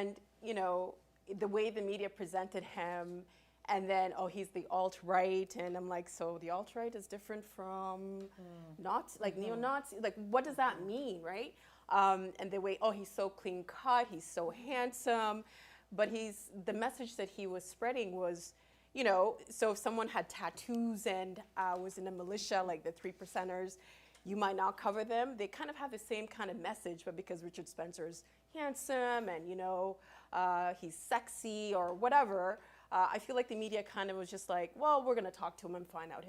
And, you know, the way the media presented him, and then, oh, he's the alt-right, and I'm like, so the alt-right is different from like neo-Nazi, like what does that mean, right? And the way, oh, he's so clean cut, he's so handsome, but the message that he was spreading was, you know, so if someone had tattoos and was in a militia, like the 3%ers, you might not cover them. They kind of have the same kind of message, but because Richard Spencer's handsome and, you know, he's sexy or whatever, I feel like the media kind of was just like, well, we're going to talk to him and find out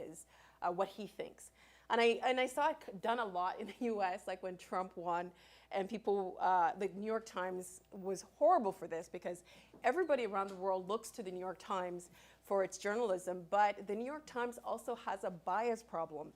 what he thinks. And I saw it done a lot in the US, like when Trump won, and people, the New York Times was horrible for this because everybody around the world looks to the New York Times for its journalism, but the New York Times also has a bias problem.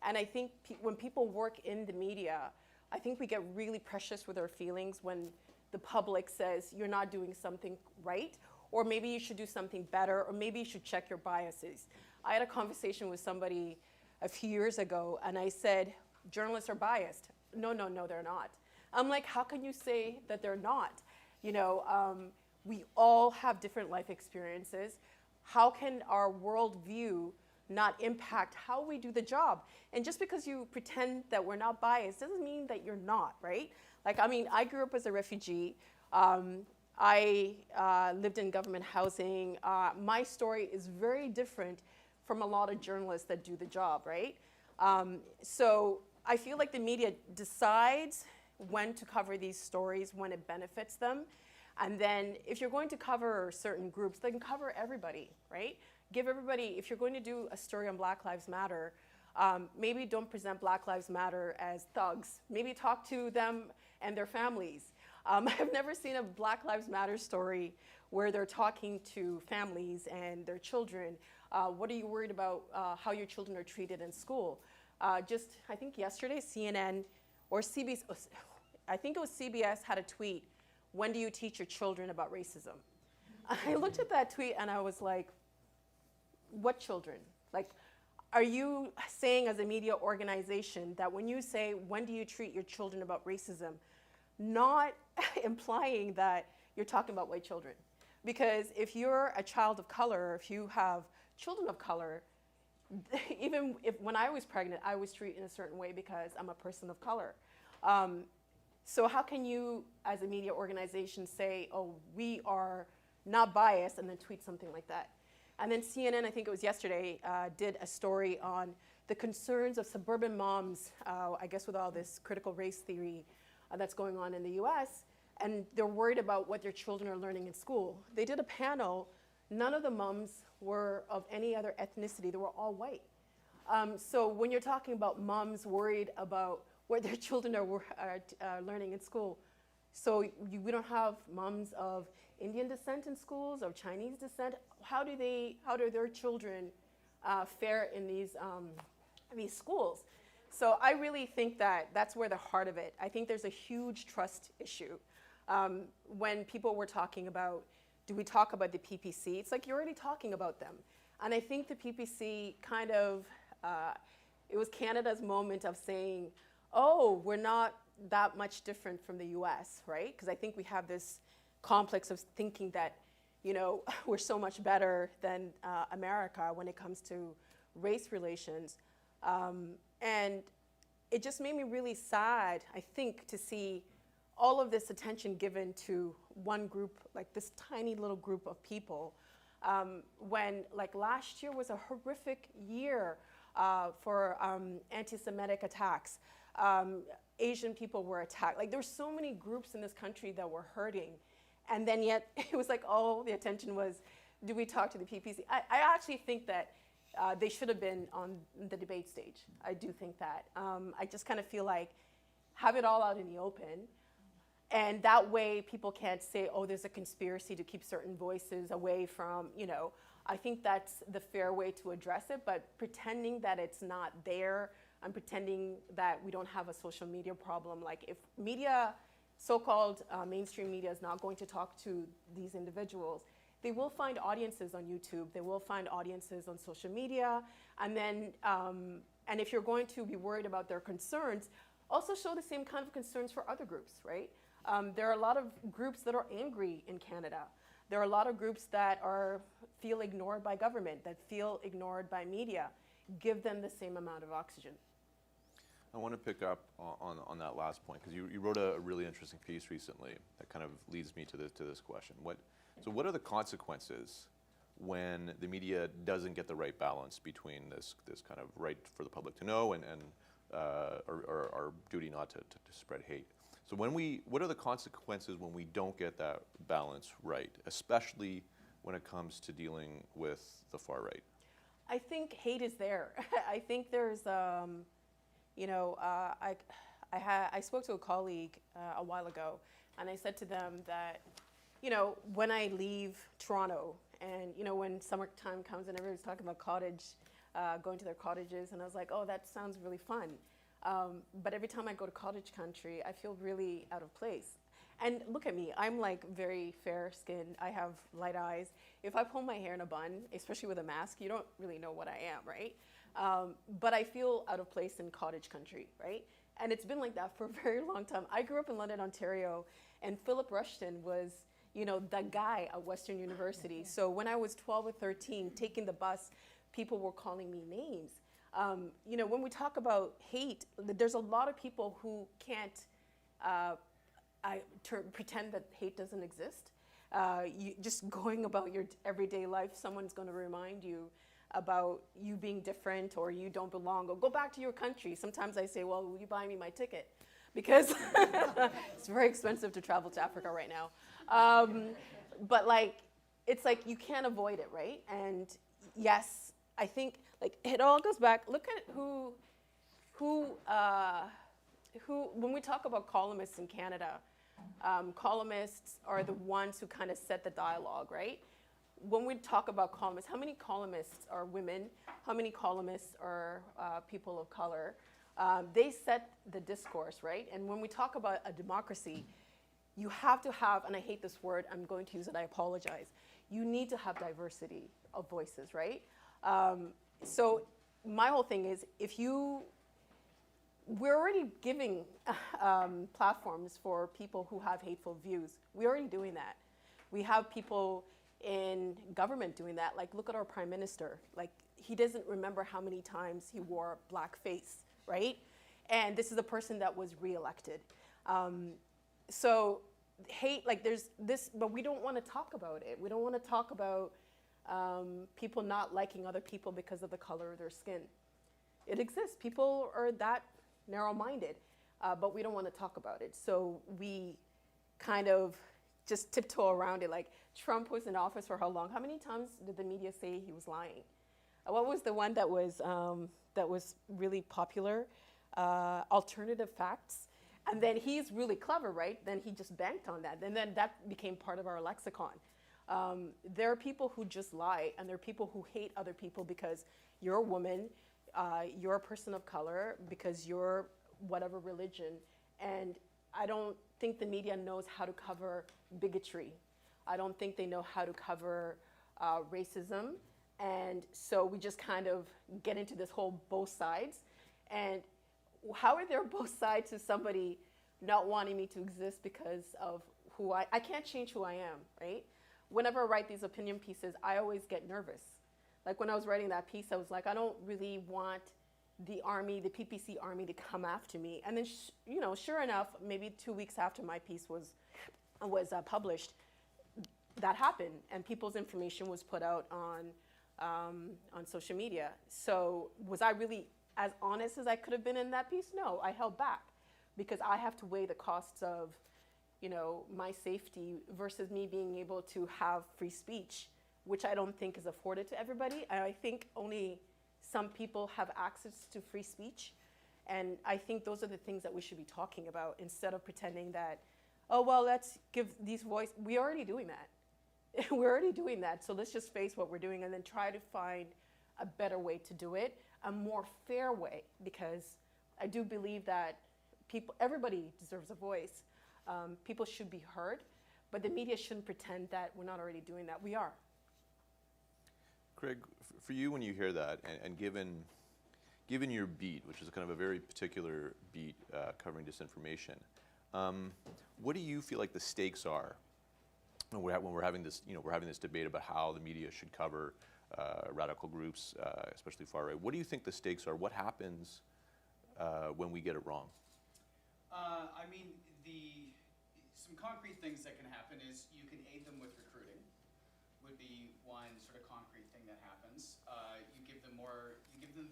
And I think when people work in the media, I think we get really precious with our feelings when the public says you're not doing something right, or maybe you should do something better, or maybe you should check your biases. I had a conversation with somebody a few years ago, and I said, journalists are biased. No, no, no, they're not. I'm like, how can you say that they're not? You know, we all have different life experiences. How can our worldview not impact how we do the job? And just because you pretend that we're not biased doesn't mean that you're not, right? Like, I mean, I grew up as a refugee. I lived in government housing. My story is very different from a lot of journalists that do the job, right? So I feel like the media decides when to cover these stories, when it benefits them. And then if you're going to cover certain groups, then cover everybody, right? Give everybody, if you're going to do a story on Black Lives Matter, maybe don't present Black Lives Matter as thugs. Maybe talk to them and their families. I've never seen a Black Lives Matter story where they're talking to families and their children. What are you worried about how your children are treated in school? I think yesterday, CNN or CBS, I think it was CBS had a tweet, when do you teach your children about racism? I looked at that tweet and I was like, what children? Like, are you saying as a media organization that when you say, when do you treat your children about racism, not implying that you're talking about white children? Because if you're a child of color, if you have children of color, even if when I was pregnant, I was treated in a certain way because I'm a person of color. So how can you, as a media organization, say, oh, we are not biased, and then tweet something like that? And then CNN, I think it was yesterday, did a story on the concerns of suburban moms, I guess with all this critical race theory that's going on in the US, and they're worried about what their children are learning in school. They did a panel, none of the moms were of any other ethnicity, they were all white. So when you're talking about moms worried about what their children are learning in school, so we don't have moms of Indian descent in schools, of Chinese descent. How do their children fare in these schools? So I really think that that's where the heart of it. I think there's a huge trust issue. When people were talking about, do we talk about the PPC? It's like you're already talking about them. And I think the PPC kind of, it was Canada's moment of saying, oh, we're not that much different from the US, right? Because I think we have this complex of thinking that, you know, we're so much better than America when it comes to race relations. And it just made me really sad, I think, to see all of this attention given to one group, like this tiny little group of people, when like last year was a horrific year for anti-Semitic attacks. Asian people were attacked. Like there were so many groups in this country that were hurting. And then yet it was like all the attention was, do we talk to the PPC? I actually think that they should have been on the debate stage. I do think that. I just kind of feel like have it all out in the open. And that way people can't say, oh, there's a conspiracy to keep certain voices away from, you know, I think that's the fair way to address it, but pretending that it's not there and pretending that we don't have a social media problem. Like if media, so-called mainstream media is not going to talk to these individuals, they will find audiences on YouTube, they will find audiences on social media, and then, and if you're going to be worried about their concerns, also show the same kind of concerns for other groups, right? There are a lot of groups that are angry in Canada. There are a lot of groups that feel ignored by government, that feel ignored by media. Give them the same amount of oxygen. I want to pick up on that last point, because you wrote a really interesting piece recently that kind of leads me to this question. So what are the consequences when the media doesn't get the right balance between this kind of right for the public to know and our duty not to spread hate? So what are the consequences when we don't get that balance right, especially when it comes to dealing with the far right? I think hate is there. I think there's, you know, I spoke to a colleague a while ago, and I said to them that, you know, when I leave Toronto, and you know, when summertime comes and everybody's talking about going to their cottages, and I was like, oh, that sounds really fun. But every time I go to cottage country, I feel really out of place. And look at me, I'm like very fair skinned. I have light eyes. If I pull my hair in a bun, especially with a mask, you don't really know what I am, right? But I feel out of place in cottage country, right? And it's been like that for a very long time. I grew up in London, Ontario, and Philip Rushton was, you know, the guy at Western University. So when I was 12 or 13, taking the bus, people were calling me names. You know, when we talk about hate, there's a lot of people who can't pretend that hate doesn't exist. You just going about your everyday life, someone's going to remind you about you being different or you don't belong or go back to your country. Sometimes I say, well, will you buy me my ticket? Because it's very expensive to travel to Africa right now. But like, it's like you can't avoid it, right? And yes, I think like it all goes back. Look at who, when we talk about columnists in Canada, columnists are the ones who kind of set the dialogue, right? When we talk about columnists, how many columnists are women? How many columnists are people of color? They set the discourse, right? And when we talk about a democracy, you have to have, and I hate this word, I'm going to use it, I apologize. You need to have diversity of voices, right? So my whole thing is, we're already giving platforms for people who have hateful views. We're already doing that. We have people in government doing that. Like, look at our prime minister. Like, he doesn't remember how many times he wore blackface, right? And this is a person that was reelected. So hate, like there's this, but we don't want to talk about it. We don't want to talk about people not liking other people because of the color of their skin. It exists. People are that narrow-minded, but we don't want to talk about it. So we kind of just tiptoe around it. Like, Trump was in office for how long? How many times did the media say he was lying? What was the one that was really popular? Alternative facts. And then he's really clever, right? Then he just banked on that. And then that became part of our lexicon. There are people who just lie, and there are people who hate other people because you're a woman, you're a person of color, because you're whatever religion. And I don't think the media knows how to cover bigotry. I don't think they know how to cover racism. And so we just kind of get into this whole both sides. And how are there both sides to somebody not wanting me to exist because of who I can't change who I am, right? Whenever I write these opinion pieces, I always get nervous. Like when I was writing that piece, I was like, I don't really want the army, the PPC army to come after me. And then, you know, sure enough, maybe 2 weeks after my piece was published, that happened, and people's information was put out on social media. So was I really as honest as I could have been in that piece? No, I held back because I have to weigh the costs of, you know, my safety versus me being able to have free speech, which I don't think is afforded to everybody. I think only some people have access to free speech. And I think those are the things that we should be talking about instead of pretending that, oh, well, let's give these voice. We're already doing that. We're already doing that. So let's just face what we're doing and then try to find a better way to do it, a more fair way, because I do believe that everybody deserves a voice. People should be heard, but the media shouldn't pretend that we're not already doing that. We are. Craig, for you, when you hear that, and given your beat, which is kind of a very particular beat covering disinformation, What do you feel like the stakes are when we're having this, we're having this debate about how the media should cover radical groups, especially far right? What do you think the stakes are? What happens when we get it wrong? I mean, some concrete things that can happen is you can aid them with recruiting, would be one sort of concrete thing that happens. You give them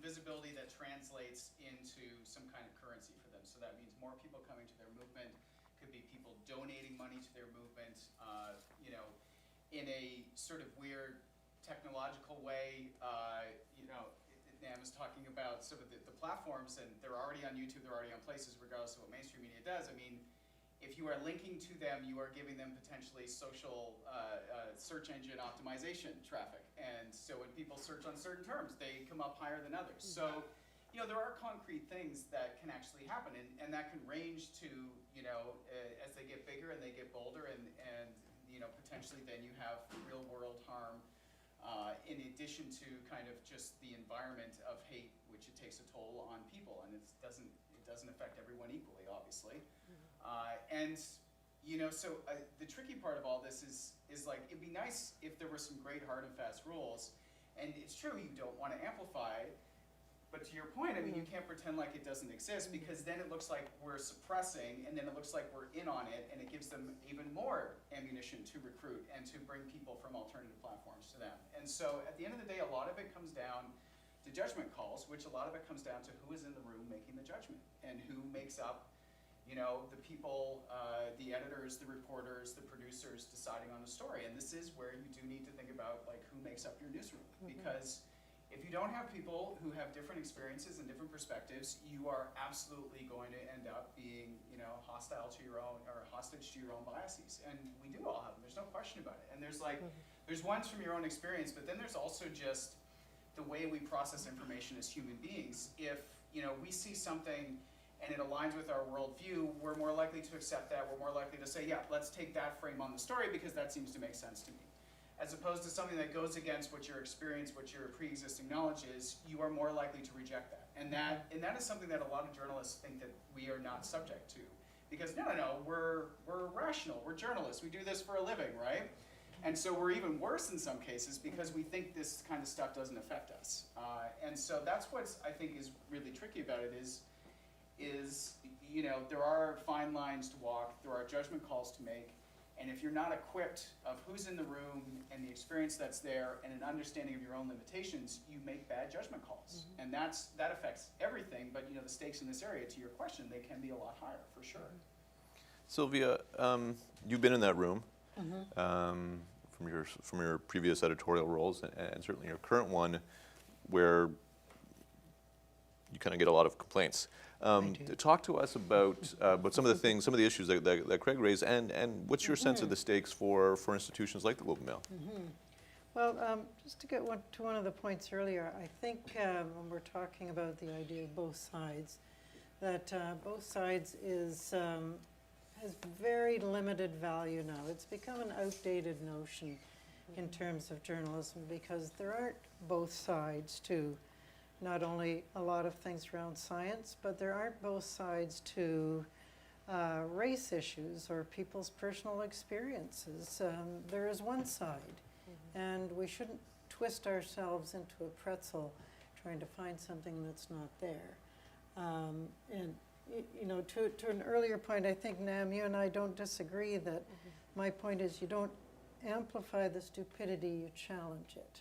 visibility that translates into some kind of currency for them. So that means more people coming to their movement, could be people donating money to their movement, in a sort of weird technological way. Nam is talking about sort of the platforms, and they're already on YouTube, they're already on places, regardless of what mainstream media does. I mean, if you are linking to them, you are giving them potentially social search engine optimization traffic. And so when people search on certain terms, they come up higher than others. So, there are concrete things that can actually happen, and that can range to, as they get bigger and they get bolder, and potentially then you have real world harm. In addition to kind of just the environment of hate, which it takes a toll on people, and it doesn't affect everyone equally, obviously. The tricky part of all this is like, it'd be nice if there were some great hard and fast rules, and it's true you don't want to amplify, but to your point, I mean, you can't pretend like it doesn't exist, because then it looks like we're suppressing, and then it looks like we're in on it, and it gives them even more ammunition to recruit and to bring people from alternative platforms to them. And so at the end of the day, a lot of it comes down to judgment calls, which a lot of it comes down to who is in the room making the judgment, and who makes up, the people, the editors, the reporters, the producers deciding on the story. And this is where you do need to think about like who makes up your newsroom, because if you don't have people who have different experiences and different perspectives, you are absolutely going to end up being, hostile to your own, or hostage to your own biases. And we do all have them, there's no question about it. And there's there's ones from your own experience, but then there's also just the way we process information as human beings. If, we see something and it aligns with our worldview, we're more likely to accept that, we're more likely to say, yeah, let's take that frame on the story because that seems to make sense to me. As opposed to something that goes against what your experience, what your pre-existing knowledge is, you are more likely to reject that. And that is something that a lot of journalists think that we are not subject to. Because no, we're rational, we're journalists, we do this for a living, right? And so we're even worse in some cases because we think this kind of stuff doesn't affect us. And so that's what I think is really tricky about it is there are fine lines to walk, there are judgment calls to make. And if you're not equipped of who's in the room and the experience that's there and an understanding of your own limitations, you make bad judgment calls. And that affects everything, but the stakes in this area, to your question, they can be a lot higher, for sure. Sylvia, you've been in that room from your previous editorial roles, and certainly your current one, where you kind of get a lot of complaints. Talk to us about some of the things, some of the issues that Craig raised, and what's your sense of the stakes for institutions like the Globe and Mail? Well, just to get to one of the points earlier, I think when we're talking about the idea of both sides, that both sides has very limited value now. It's become an outdated notion in terms of journalism because there aren't both sides to not only a lot of things around science, but there aren't both sides to race issues or people's personal experiences. There is one side, and we shouldn't twist ourselves into a pretzel trying to find something that's not there. And to an earlier point, I think, Nam, you and I don't disagree that my point is you don't amplify the stupidity, you challenge it.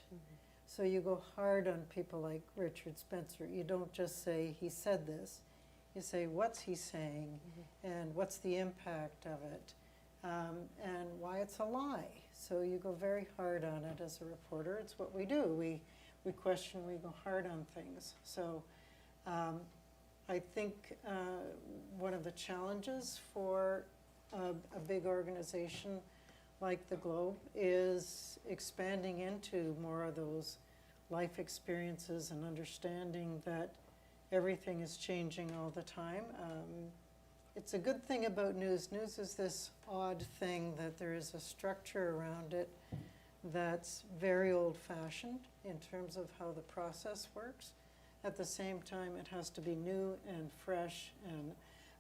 So you go hard on people like Richard Spencer. You don't just say, he said this. You say, what's he saying, and what's the impact of it, and why it's a lie. So you go very hard on it as a reporter. It's what we do. We question, we go hard on things. So I think one of the challenges for a big organization like the Globe is expanding into more of those life experiences and understanding that everything is changing all the time. It's a good thing about news. News is this odd thing that there is a structure around it that's very old-fashioned in terms of how the process works. At the same time, it has to be new and fresh and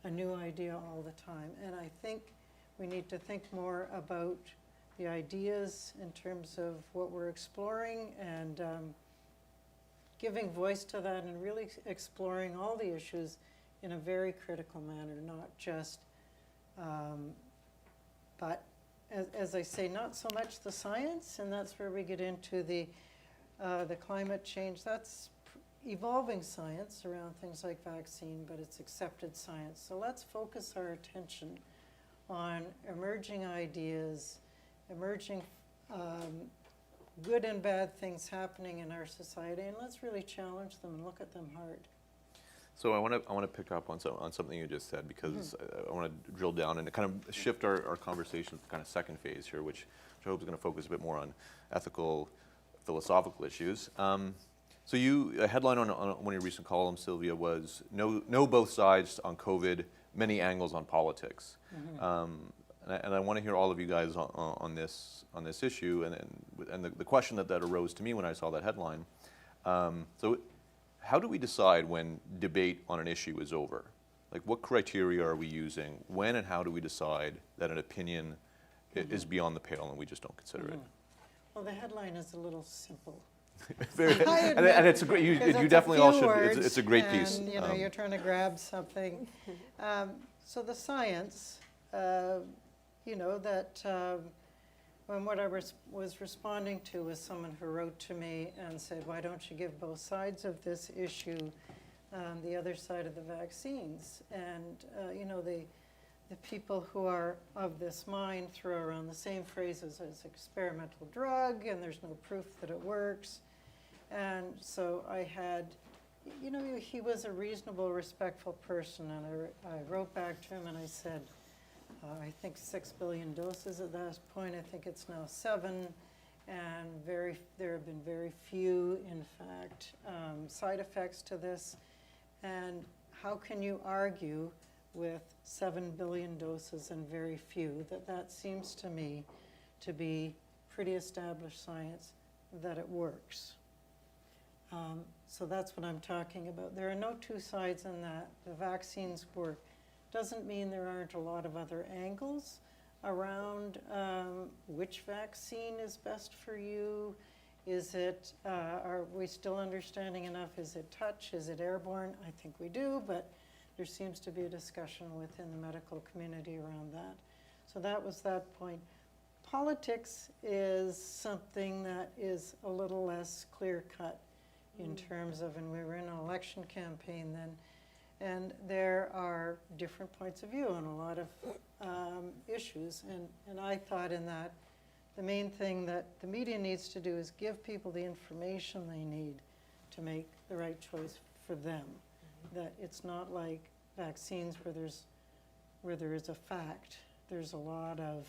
a new idea all the time. And I think we need to think more about the ideas in terms of what we're exploring and giving voice to that and really exploring all the issues in a very critical manner, not just, but as I say, not so much the science, and that's where we get into the climate change. That's evolving science around things like vaccine, but it's accepted science. So let's focus our attention on emerging ideas, emerging good and bad things happening in our society, and let's really challenge them and look at them hard. So I want to pick up on something you just said, because I want to drill down and kind of shift our conversation to the kind of second phase here, which I hope is going to focus a bit more on ethical, philosophical issues. So a headline on one of your recent columns, Sylvia, was "Know both sides on COVID, many angles on politics." And I want to hear all of you guys on this issue, and the question that arose to me when I saw that headline. So, how do we decide when debate on an issue is over? Like, what criteria are we using? When and how do we decide that an opinion is beyond the pale and we just don't consider it? Well, the headline is a little simple. And it's a great. You definitely all should. It's a great piece. And, you're trying to grab something. So the science, that when what I was responding to was someone who wrote to me and said, "Why don't you give both sides of this issue, the other side of the vaccines?" And the people who are of this mind throw around the same phrases as experimental drug, and there's no proof that it works. And so I had, he was a reasonable, respectful person, and I wrote back to him and I said, I think 6 billion doses at that point. I think it's now 7, and there have been very few, in fact, side effects to this. And how can you argue with 7 billion doses and very few? That seems to me to be pretty established science that it works. So that's what I'm talking about. There are no two sides in that. The vaccines work. Doesn't mean there aren't a lot of other angles around which vaccine is best for you. Is it, are we still understanding enough? Is it touch? Is it airborne? I think we do, but there seems to be a discussion within the medical community around that. So that was that point. Politics is something that is a little less clear-cut in terms of, and we were in an election campaign then, and there are different points of view on a lot of issues. And I thought in that the main thing that the media needs to do is give people the information they need to make the right choice for them. That it's not like vaccines where there is a fact. There's a lot of,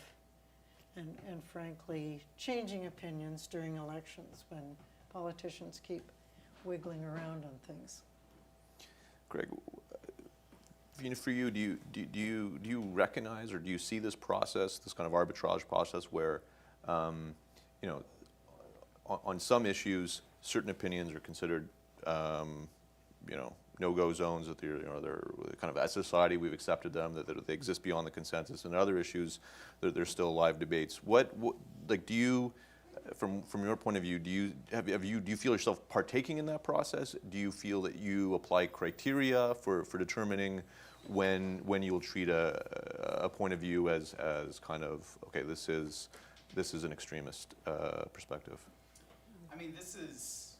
and frankly, changing opinions during elections when politicians keep wiggling around on things. Greg, for you, do you recognize or do you see this process, this kind of arbitrage process, where, on some issues, certain opinions are considered, no-go zones, that they're kind of, as a society, we've accepted them, that they exist beyond the consensus, and other issues, there's still live debates. What do you, from your point of view, do you feel yourself partaking in that process? Do you feel that you apply criteria for determining when you will treat a point of view as kind of, okay, this is an extremist perspective? I mean, this is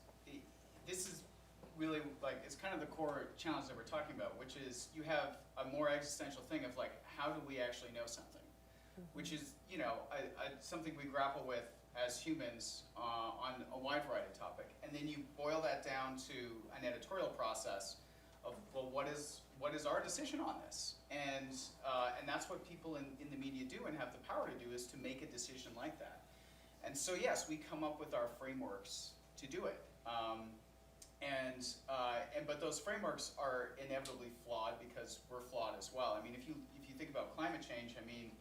really, like, it's kind of the core challenge that we're talking about, which is you have a more existential thing of, like, how do we actually know something? Which is, something we grapple with as humans on a wide variety of topic. And then you boil that down to an editorial process of, well, what is our decision on this? And that's what people in the media do and have the power to do, is to make a decision like that. And so, yes, we come up with our frameworks to do it. But those frameworks are inevitably flawed because we're flawed as well. I mean, if you think about climate change, I mean,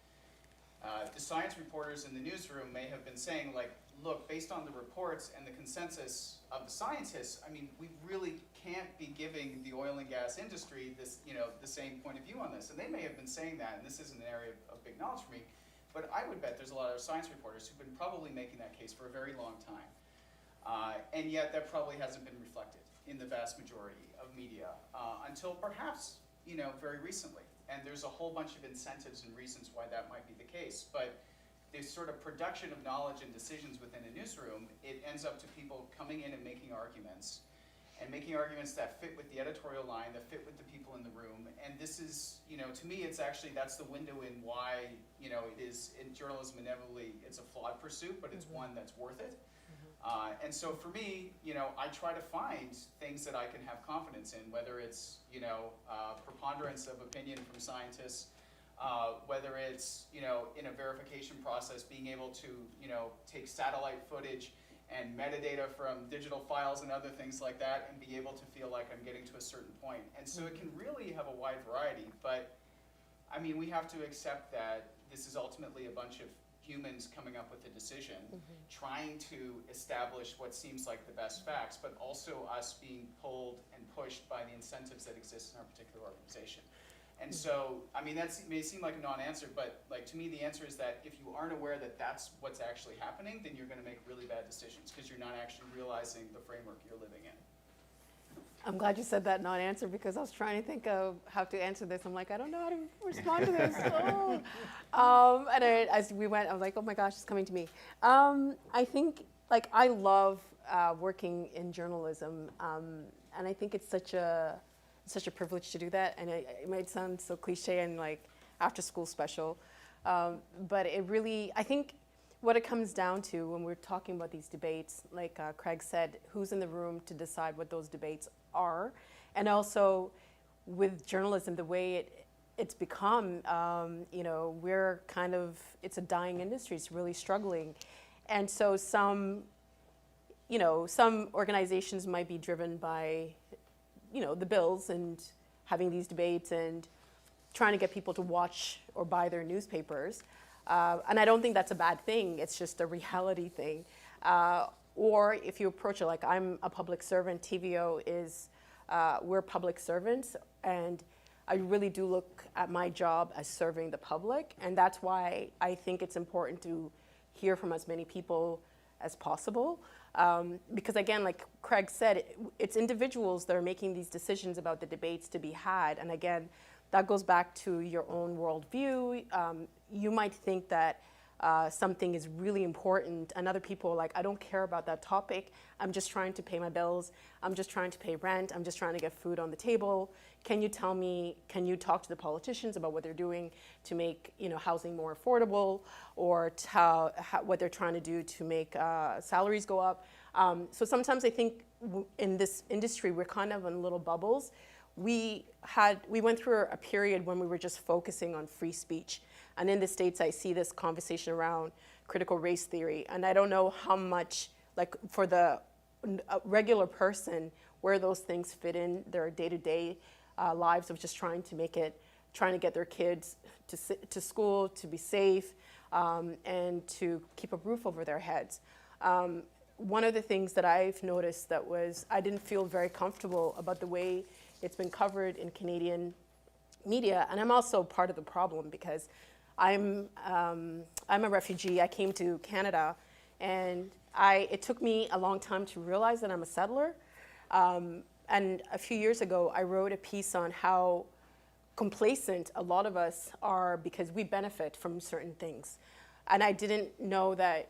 the science reporters in the newsroom may have been saying, like, look, based on the reports and the consensus of the scientists, I mean, we really can't be giving the oil and gas industry this, the same point of view on this. And they may have been saying that, and this isn't an area of big knowledge for me, but I would bet there's a lot of science reporters who've been probably making that case for a very long time. And yet that probably hasn't been reflected in the vast majority of media until perhaps, very recently. And there's a whole bunch of incentives and reasons why that might be the case. But the sort of production of knowledge and decisions within a newsroom, it ends up to people coming in and making arguments that fit with the editorial line, that fit with the people in the room. And this is, to me, it's actually, that's the window in why, it is, in journalism, inevitably, it's a flawed pursuit, but it's one that's worth it. And so for me, I try to find things that I can have confidence in, whether it's, preponderance of opinion from scientists, whether it's, in a verification process, being able to, take satellite footage and metadata from digital files and other things like that and be able to feel like I'm getting to a certain point. And so it can really have a wide variety, but I mean, we have to accept that this is ultimately a bunch of humans coming up with a decision, trying to establish what seems like the best facts, but also us being pulled and pushed by the incentives that exist in our particular organization. And so, I mean, that may seem like a non-answer, but like to me, the answer is that if you aren't aware that that's what's actually happening, then you're going to make really bad decisions because you're not actually realizing the framework you're living in. I'm glad you said that non-answer because I was trying to think of how to answer this. I'm like, I don't know how to respond to this. As we went, I was like, oh my gosh, it's coming to me. I think, like, I love working in journalism, and I think it's such a privilege to do that. And it might sound so cliche and like after school special, but it really, I think what it comes down to when we're talking about these debates, like Craig said, who's in the room to decide what those debates are, and also with journalism, the way it's become, we're kind of, it's a dying industry, it's really struggling. And so some organizations might be driven by, the bills and having these debates and trying to get people to watch or buy their newspapers. And I don't think that's a bad thing, it's just a reality thing. Or if you approach it like I'm a public servant, TVO is, we're public servants, and I really do look at my job as serving the public, and that's why I think it's important to hear from as many people as possible. Because again, like Craig said, it's individuals that are making these decisions about the debates to be had, and again, that goes back to your own worldview. You might think that something is really important, and other people are like, I don't care about that topic. I'm just trying to pay my bills. I'm just trying to pay rent. I'm just trying to get food on the table. Can you tell me, can you talk to the politicians about what they're doing to make housing more affordable, or what they're trying to do to make salaries go up? So sometimes I think in this industry, we're kind of in little bubbles. We went through a period when we were just focusing on free speech. And in the States, I see this conversation around critical race theory. And I don't know how much, like for the regular person, where those things fit in their day-to-day lives of just trying to get their kids to school, to be safe, and to keep a roof over their heads. One of the things that I've noticed I didn't feel very comfortable about the way it's been covered in Canadian media, and I'm also part of the problem because I'm a refugee. I came to Canada, and it took me a long time to realize that I'm a settler. And a few years ago, I wrote a piece on how complacent a lot of us are because we benefit from certain things. And I didn't know that,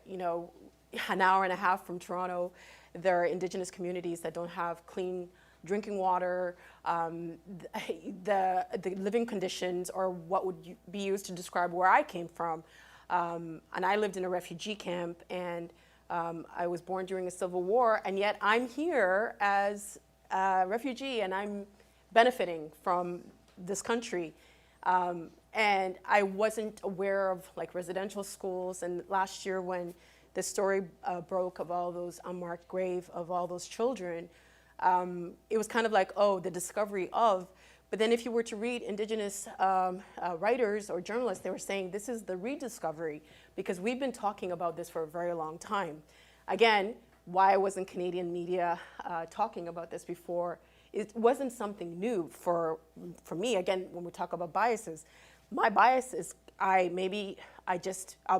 an hour and a half from Toronto, there are Indigenous communities that don't have clean drinking water, the living conditions, or what would be used to describe where I came from. And I lived in a refugee camp, and I was born during a civil war, and yet I'm here as a refugee, and I'm benefiting from this country. And I wasn't aware of like residential schools, and last year when the story broke of all those unmarked grave of all those children, it was kind of like, oh, the discovery of, But then if you were to read Indigenous writers or journalists, they were saying this is the rediscovery because we've been talking about this for a very long time. Again, why wasn't Canadian media talking about this before? It wasn't something new for me. Again, when we talk about biases, my bias is I'm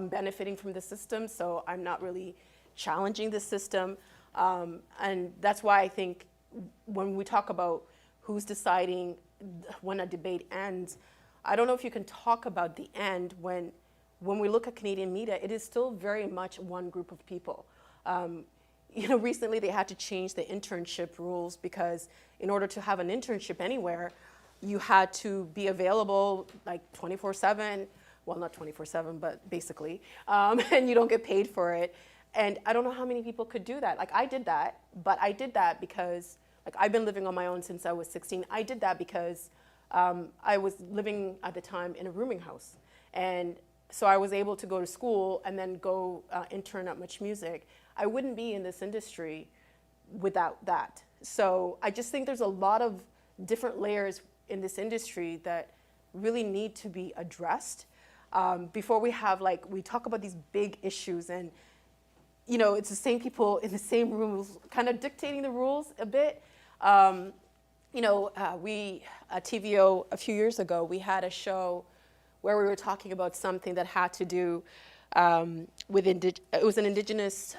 benefiting from the system, so I'm not really challenging the system. And that's why I think when we talk about who's deciding when a debate ends, I don't know if you can talk about the end when we look at Canadian media, it is still very much one group of people. Recently they had to change the internship rules because in order to have an internship anywhere, you had to be available like 24/7. Well, not 24/7, but basically, and you don't get paid for it. And I don't know how many people could do that. Like I did that, but I did that because like I've been living on my own since I was 16. I did that because I was living at the time in a rooming house. And so I was able to go to school and then go intern at Much Music. I wouldn't be in this industry without that. So I just think there's a lot of different layers in this industry that really need to be addressed before we have we talk about these big issues and it's the same people in the same rooms kind of dictating the rules a bit. We at TVO a few years ago, we had a show where we were talking about something that had to do with it was an Indigenous,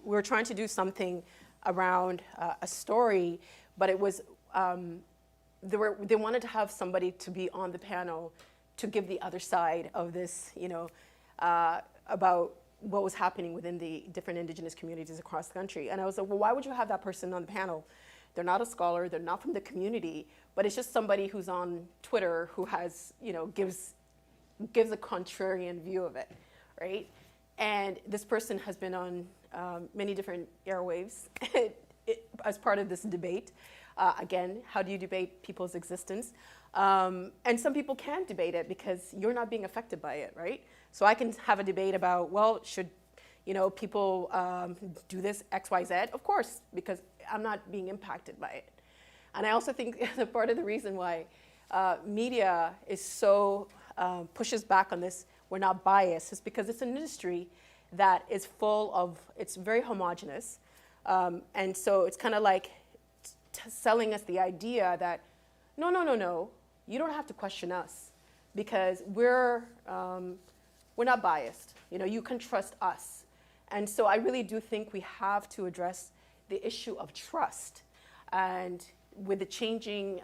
we were trying to do something around a story, but it was, they wanted to have somebody to be on the panel to give the other side of this, about what was happening within the different Indigenous communities across the country. And I was like, well, why would you have that person on the panel? They're not a scholar, they're not from the community, but it's just somebody who's on Twitter who has, gives a contrarian view of it, right? And this person has been on many different airwaves as part of this debate. Again, how do you debate people's existence? And some people can debate it because you're not being affected by it, right? So I can have a debate about, well, should people do this X, Y, Z? Of course, because I'm not being impacted by it. And I also think that part of the reason why media is so pushes back on this, we're not biased, is because it's an industry that is full of, it's very homogenous. And so it's kind of like selling us the idea that, no, you don't have to question us because we're not biased. You can trust us. And so I really do think we have to address the issue of trust. And with the changing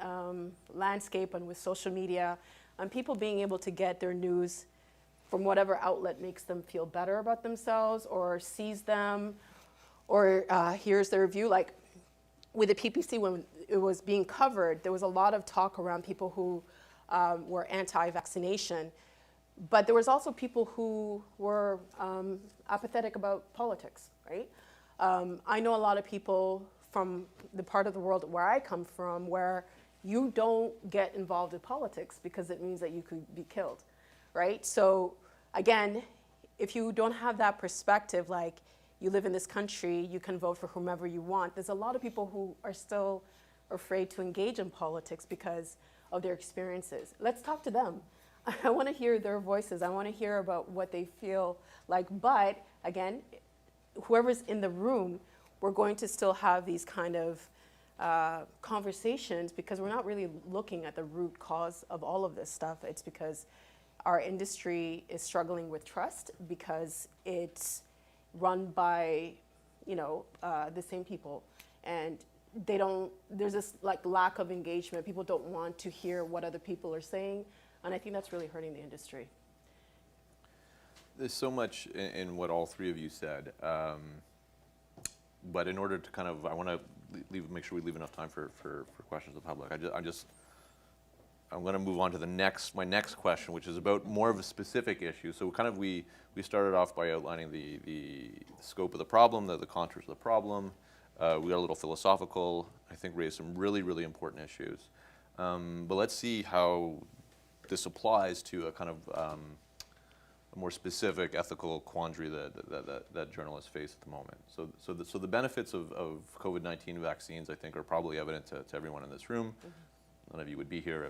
landscape and with social media and people being able to get their news from whatever outlet makes them feel better about themselves or sees them or hears their view. Like with the PPC, when it was being covered, there was a lot of talk around people who were anti-vaccination. But there was also people who were apathetic about politics, right? I know a lot of people from the part of the world where I come from where you don't get involved in politics because it means that you could be killed, right? So again, if you don't have that perspective, like you live in this country, you can vote for whomever you want. There's a lot of people who are still afraid to engage in politics because of their experiences. Let's talk to them. I want to hear their voices. I want to hear about what they feel like. But again, whoever's in the room, we're going to still have these kind of conversations because we're not really looking at the root cause of all of this stuff. It's because our industry is struggling with trust because it's run by, the same people. And there's this lack of engagement. People don't want to hear what other people are saying. And I think that's really hurting the industry. There's so much in what all three of you said, but in order to I want to make sure we leave enough time for questions of the public. I'm going to move on to my next question, which is about more of a specific issue. So we started off by outlining the scope of the problem, the contours of the problem. We got a little philosophical. I think raised some really, really important issues. But let's see how this applies to a a more specific ethical quandary that journalists face at the moment. So the benefits of COVID-19 vaccines, I think, are probably evident to everyone in this room. none of you would be here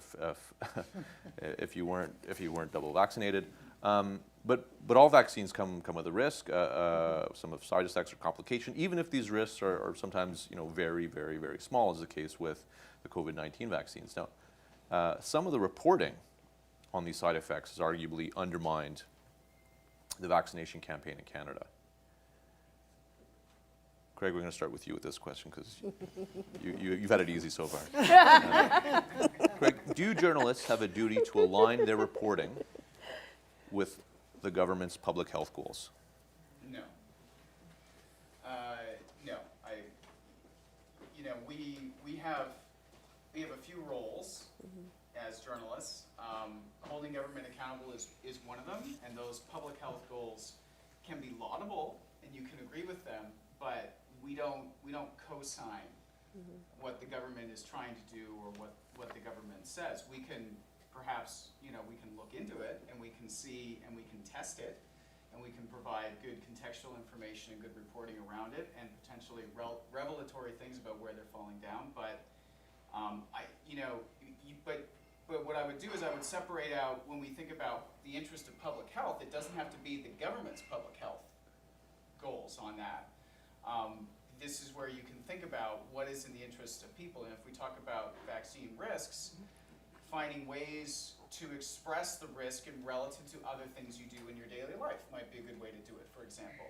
if you weren't double vaccinated. But all vaccines come with a risk, some of side effects or complication, even if these risks are sometimes very, very, very small, as the case with the COVID-19 vaccines. Now, some of the reporting on these side effects has arguably undermined the vaccination campaign in Canada. Craig, we're going to start with you with this question because you've had it easy so far. Craig, do journalists have a duty to align their reporting with the government's public health goals? No. No. We have a few roles as journalists. Holding government accountable is one of them, and those public health goals can be laudable, and you can agree with them, but we don't co-sign what the government is trying to do or what the government says. We can perhaps, we can look into it and we can see and we can test it and we can provide good contextual information and good reporting around it and potentially revelatory things about where they're falling down. But but what I would do is I would separate out, when we think about the interest of public health, it doesn't have to be the government's public health goals on that. This is where you can think about what is in the interest of people. And if we talk about vaccine risks, finding ways to express the risk in relative to other things you do in your daily life might be a good way to do it, for example.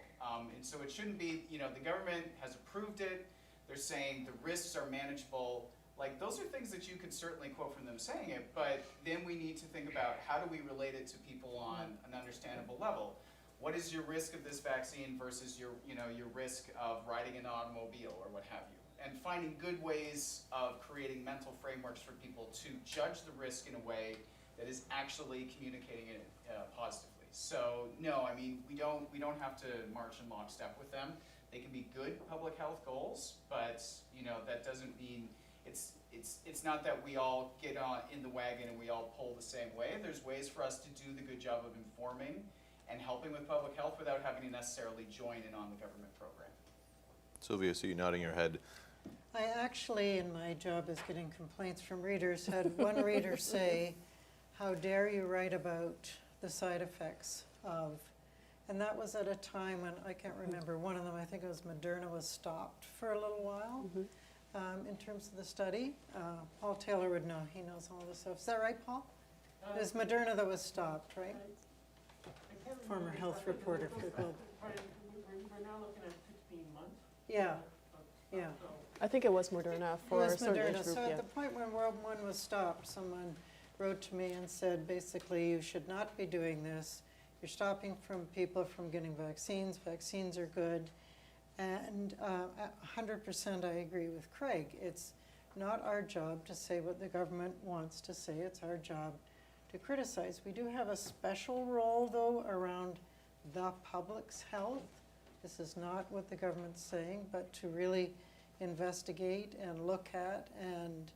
And so it shouldn't be, the government has approved it, they're saying the risks are manageable. Like, those are things that you could certainly quote from them saying it, but then we need to think about how do we relate it to people on an understandable level. What is your risk of this vaccine versus your risk of riding an automobile or what have you? And finding good ways of creating mental frameworks for people to judge the risk in a way that is actually communicating it positively. So no, I mean, we don't have to march in lockstep with them. They can be good public health goals, but that doesn't mean it's not that we all get in the wagon and we all pull the same way. There's ways for us to do the good job of informing and helping with public health without having to necessarily join in on the government program. Sylvia, so you're nodding your head. I actually, in my job as getting complaints from readers, had one reader say, "How dare you write about the side effects of," and that was at a time when, I can't remember, one of them, I think it was Moderna, was stopped for a little while in terms of the study. Paul Taylor would know, he knows all this stuff. Is that right, Paul? It was Moderna that was stopped, right? Former health reporter for Global. We're now looking at 16 months. Yeah, yeah. I think it was Moderna for a certain age Moderna. group. So Yeah. at the point when World 1 was stopped, someone wrote to me and said, basically, you should not be doing this. You're stopping people from getting vaccines. Vaccines are good. And 100% I agree with Craig. It's not our job to say what the government wants to say. It's our job to criticize. We do have a special role, though, around the public's health. This is not what the government's saying, but to really investigate and look at. And,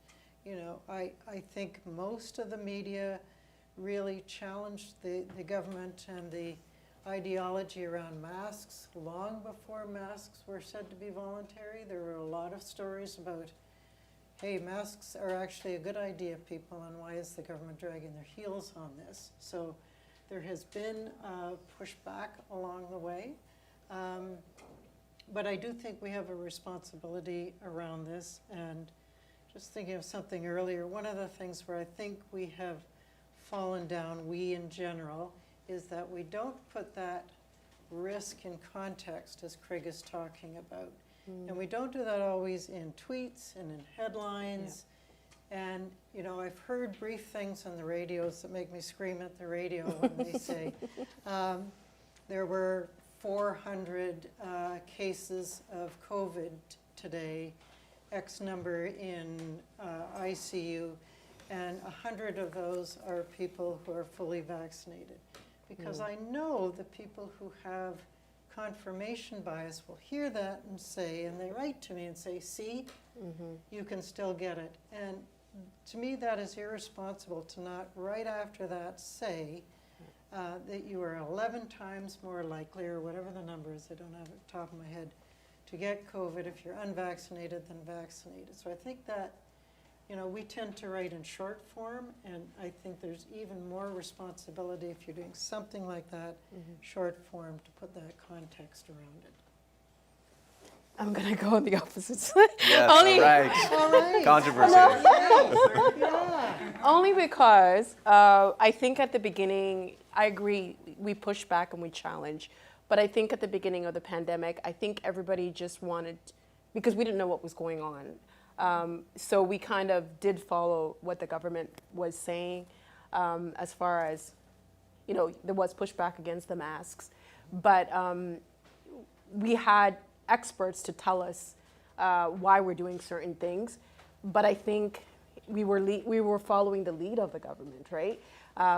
I think most of the media really challenged the government and the ideology around masks long before masks were said to be voluntary. There were a lot of stories about, hey, masks are actually a good idea, people, and why is the government dragging their heels on this? So there has been pushback along the way. But I do think we have a responsibility around this. And just thinking of something earlier, one of the things where I think we have fallen down, we in general, is that we don't put that risk in context, as Craig is talking about. And we don't do that always in tweets and in headlines. Yeah. And, I've heard brief things on the radios that make me scream at the radio when they say, there were 400 cases of COVID today, X number in ICU, and 100 of those are people who are fully vaccinated. Because I know the people who have confirmation bias will hear that and say, and they write to me and say, see, you can still get it. And to me, that is irresponsible to not right after that say that you are 11 times more likely, or whatever the number is, I don't have it at the top of my head, to get COVID if you're unvaccinated than vaccinated. So I think that we tend to write in short form, and I think there's even more responsibility if you're doing something like that, short form, to put that context around it. I'm going to go on the opposite side. Yes, Only- all right. Controversy. Yeah. Only because I think at the beginning, I agree, we push back and we challenge. But I think at the beginning of the pandemic, I think everybody just wanted, because we didn't know what was going on. So we kind of did follow what the government was saying as far as, there was pushback against the masks. But we had experts to tell us why we're doing certain things. But I think we were following the lead of the government, right?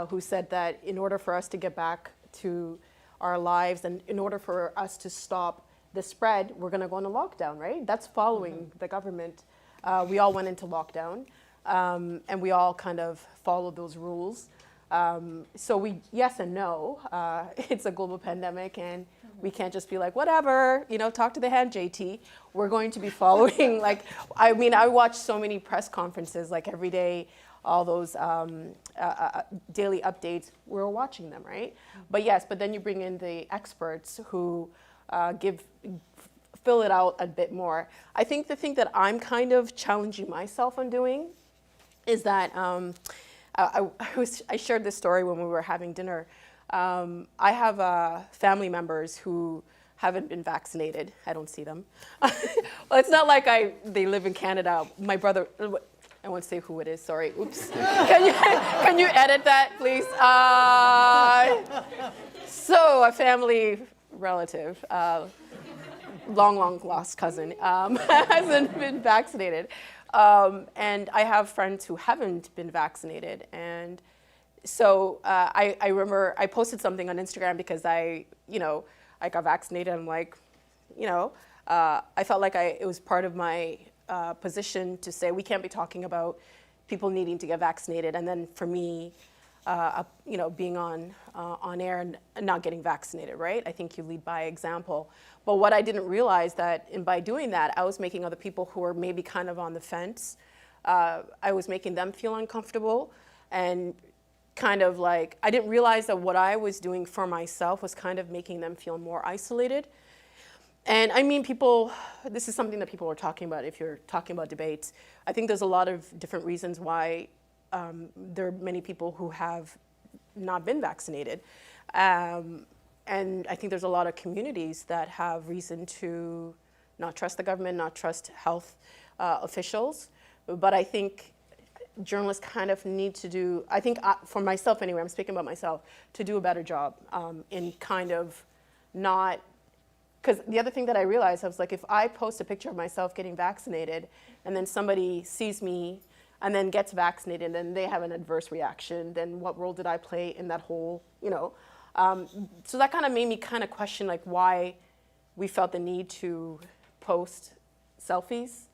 Who said that in order for us to get back to our lives and in order for us to stop the spread, we're going to go into lockdown, right? That's following the government. We all went into lockdown, and we all kind of followed those rules. So yes and no. It's a global pandemic, and we can't just be like, whatever, talk to the hand, JT. We're going to be following, I watch so many press conferences, every day, all those daily updates, we're watching them, right? But then you bring in the experts who fill it out a bit more. I think the thing that I'm kind of challenging myself on doing is that I shared this story when we were having dinner. I have family members who haven't been vaccinated. I don't see them. Well, it's not like they live in Canada. My brother, I won't say who it is, sorry, oops. Can you edit that, please? So a family relative, long lost cousin, hasn't been vaccinated. And I have friends who haven't been vaccinated. And so I remember I posted something on Instagram because I got vaccinated. I'm like, I felt like it was part of my position to say we can't be talking about people needing to get vaccinated, and then for me, being on air and not getting vaccinated, right? I think you lead by example. But what I didn't realize by doing that, I was making other people who were maybe kind of on the fence. I was making them feel uncomfortable, and kind of I didn't realize that what I was doing for myself was kind of making them feel more isolated. And I mean, this is something that people are talking about if you're talking about debates. I think there's a lot of different reasons why there are many people who have not been vaccinated. And I think there's a lot of communities that have reason to not trust the government, not trust health officials. But I think journalists kind of need to do, for myself anyway, I'm speaking about myself, to do a better job in kind of not, because the other thing that I realized, I was like, if I post a picture of myself getting vaccinated and then somebody sees me and then gets vaccinated and they have an adverse reaction, then what role did I play in that whole, so that kind of made me kind of question why we felt the need to post selfies.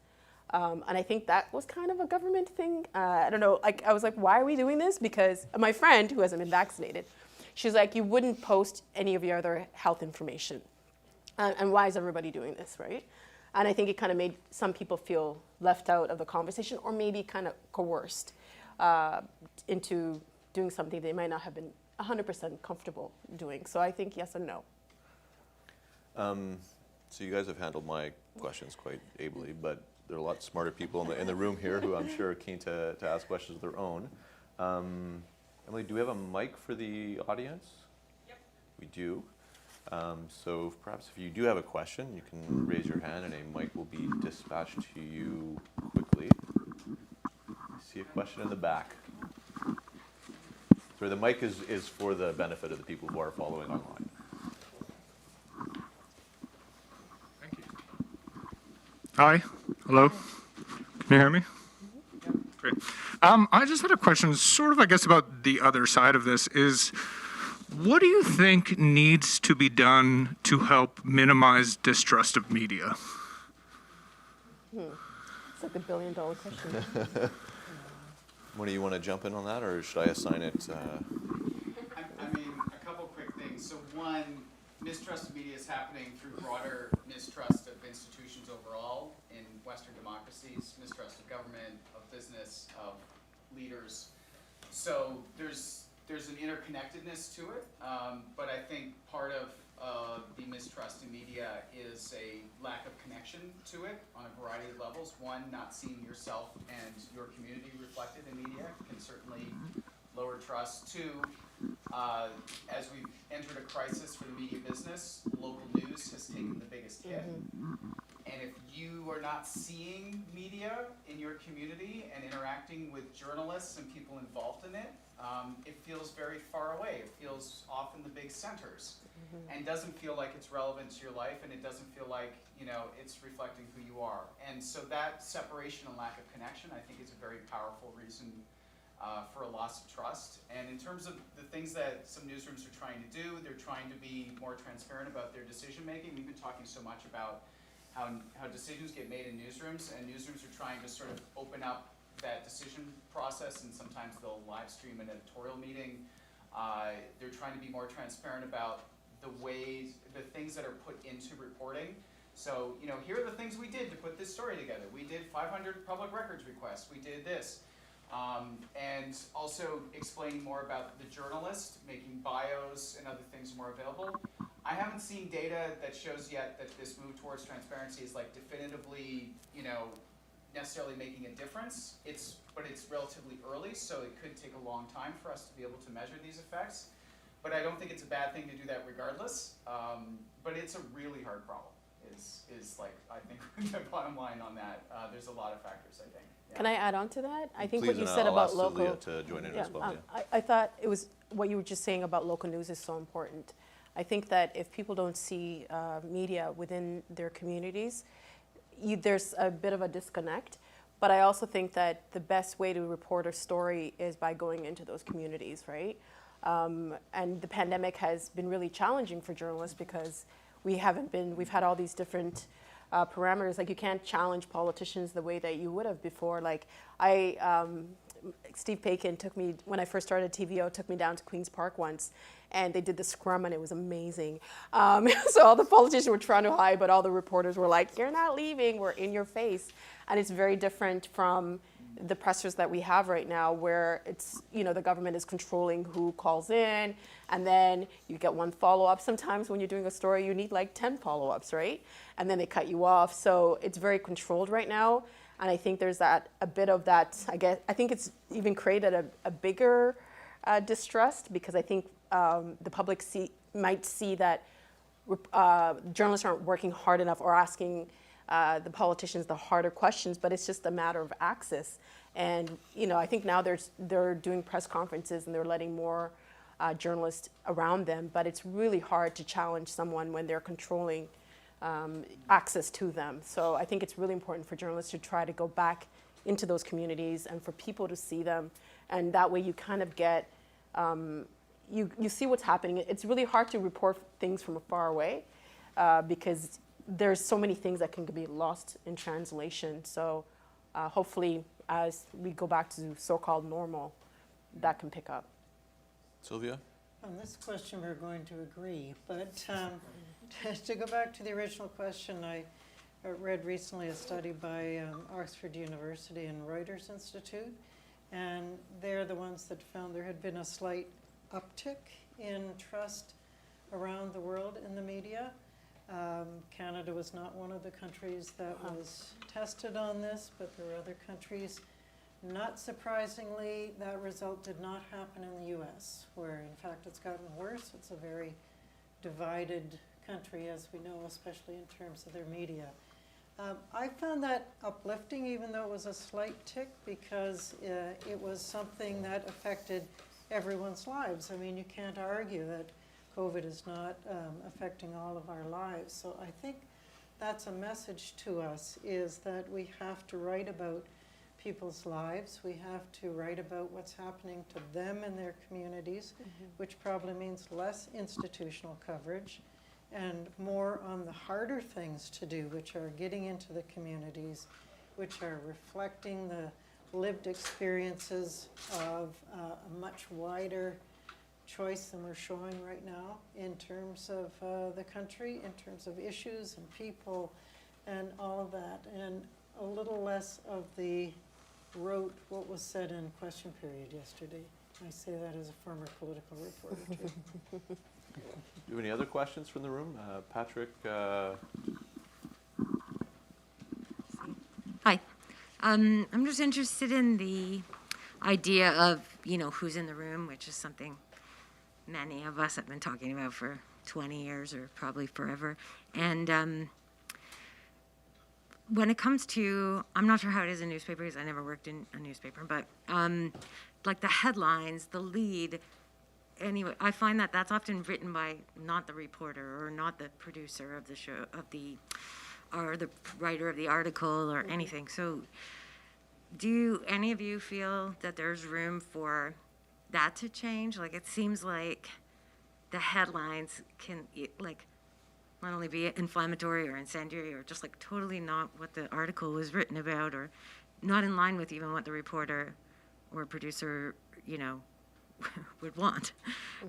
And I think that was kind of a government thing. I don't know, I was like, why are we doing this? Because my friend who hasn't been vaccinated, she's like, you wouldn't post any of your other health information. And why is everybody doing this, right? And I think it kind of made some people feel left out of the conversation or maybe kind of coerced into doing something they might not have been 100% comfortable doing. So I think yes and no. So you guys have handled my questions quite ably, but there are a lot smarter people in the room here who I'm sure are keen to ask questions of their own. Emily, do we have a mic for the audience? Yep. We do. So perhaps if you do have a question, you can raise your hand and a mic will be dispatched to you quickly. I see a question in the back. So the mic is for the benefit of the people who are following online. Thank you. Hi. Hello. Can you hear me? Great. I just had a question, sort of, I guess, about the other side of this is, what do you think needs to be done to help minimize distrust of media? It's like the $1 billion question. What do you want to jump in on that, or should I assign it? I mean, a couple quick things. So one, mistrust of media is happening through broader mistrust of institutions overall in Western democracies, mistrust of government, of business, leaders. So there's an interconnectedness to it, but I think part of the mistrust in media is a lack of connection to it on a variety of levels. One, not seeing yourself and your community reflected in media can certainly lower trust. Two, as we've entered a crisis for the media business, local news has taken the biggest hit. And if you are not seeing media in your community and interacting with journalists and people involved in it, it feels very far away. It feels often the big centers and doesn't feel like it's relevant to your life, and it doesn't feel like, you know, it's reflecting who you are. And so that separation and lack of connection, I think, is a very powerful reason for a loss of trust. And in terms of the things that some newsrooms are trying to do, they're trying to be more transparent about their decision making. We've been talking so much about how decisions get made in newsrooms, and newsrooms are trying to sort of open up that decision process, and sometimes they'll live stream an editorial meeting. They're trying to be more transparent about the things that are put into reporting. So, you know, here are the things we did to put this story together. We did 500 public records requests. We did this. And also explaining more about the journalist, making bios and other things more available. I haven't seen data that shows yet that this move towards transparency is like definitively, you know, necessarily making a difference. But it's relatively early, so it could take a long time for us to be able to measure these effects. But I don't think it's a bad thing to do that regardless. But it's a really hard problem, is like, I think, the bottom line on that. There's a lot of factors, I think. Yeah. Can I add on to that? I think Please, what you and said I'll about ask local. Sylvia to join in as well. Yeah. I thought it was what you were just saying about local news is so important. I think that if people don't see media within their communities, there's a bit of a disconnect. But I also think that the best way to report a story is by going into those communities, right? And the pandemic has been really challenging for journalists because we've had all these different parameters. Like, you can't challenge politicians the way that you would have before. Like, Steve Paikin took me, when I first started TVO, took me down to Queen's Park once, and they did the scrum, and it was amazing. So all the politicians were trying to hide, but all the reporters were like, "You're not leaving, we're in your face." And it's very different from the pressers that we have right now, where it's, you know, the government is controlling who calls in, and then you get one follow-up. Sometimes when you're doing a story, you need like 10 follow-ups, right? And then they cut you off. So it's very controlled right now. And I think there's a bit of that, I think it's even created a bigger distrust, because I think the public might see that journalists aren't working hard enough or asking the politicians the harder questions, but it's just a matter of access. And, you know, I think now they're doing press conferences and they're letting more journalists around them, but it's really hard to challenge someone when they're controlling access to them. So I think it's really important for journalists to try to go back into those communities and for people to see them. And that way you kind of get, you see what's happening. It's really hard to report things from far away because there's so many things that can be lost in translation. So hopefully as we go back to so-called normal, that can pick up. Sylvia? On this question, we're going to agree, but to go back to the original question, I read recently a study by Oxford University and Reuters Institute, and they're the ones that found there had been a slight uptick in trust around the world in the media. Canada was not one of the countries that was tested on this, but there were other countries. Not surprisingly, that result did not happen in the US, where in fact it's gotten worse. It's a very divided country, as we know, especially in terms of their media. I found that uplifting, even though it was a slight tick, because it was something that affected everyone's lives. I mean, you can't argue that COVID is not affecting all of our lives. So I think that's a message to us, is that we have to write about people's lives. We have to write about what's happening to them and their communities, which probably means less institutional coverage and more on the harder things to do, which are getting into the communities, which are reflecting the lived experiences of a much wider choice than we're showing right now in terms of the country, in terms of issues and people and all of that, and a little less of the wrote what was said in question period yesterday. I say that as a former political reporter too. Do you have any other questions from the room? Patrick, Hi. I'm just interested in the idea of, who's in the room, which is something many of us have been talking about for 20 years or probably forever. And when it comes to, I'm not sure how it is in newspapers, I never worked in a newspaper, but like the headlines, the lead, anyway, I find that that's often written by not the reporter or not the producer of the show, or the writer of the article or anything. So do any of you feel that there's room for that to change? Like, it seems like the headlines can, like, not only be inflammatory or incendiary or just like totally not what the article was written about or not in line with even what the reporter or producer, would want.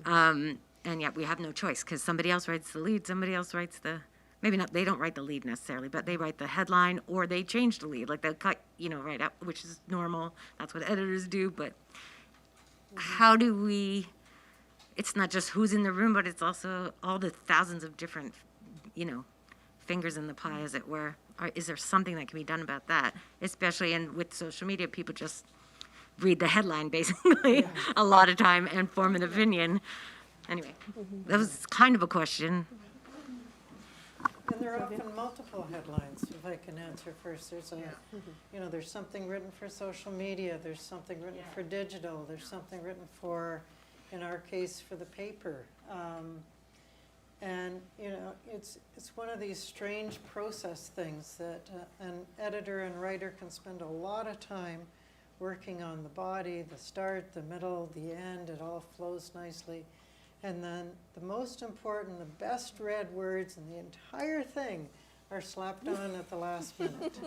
And yet we have no choice because somebody else writes the lead, somebody else writes maybe not, they don't write the lead necessarily, but they write the headline or they change the lead, like they'll cut, right up, which is normal. That's what editors do, but how do we, it's not just who's in the room, but it's also all the thousands of different, fingers in the pie, as it were. Is there something that can be done about that? Especially with social media, people just read the headline basically a lot of time and form an opinion. Anyway, that was kind of a question. And there are often multiple headlines, if I can answer first. There's there's something written for social media, there's something written for digital, there's something written for, in our case, for the paper. And it's one of these strange process things that an editor and writer can spend a lot of time working on the body, the start, the middle, the end, it all flows nicely. And then the most important, the best read words in the entire thing are slapped on at the last minute.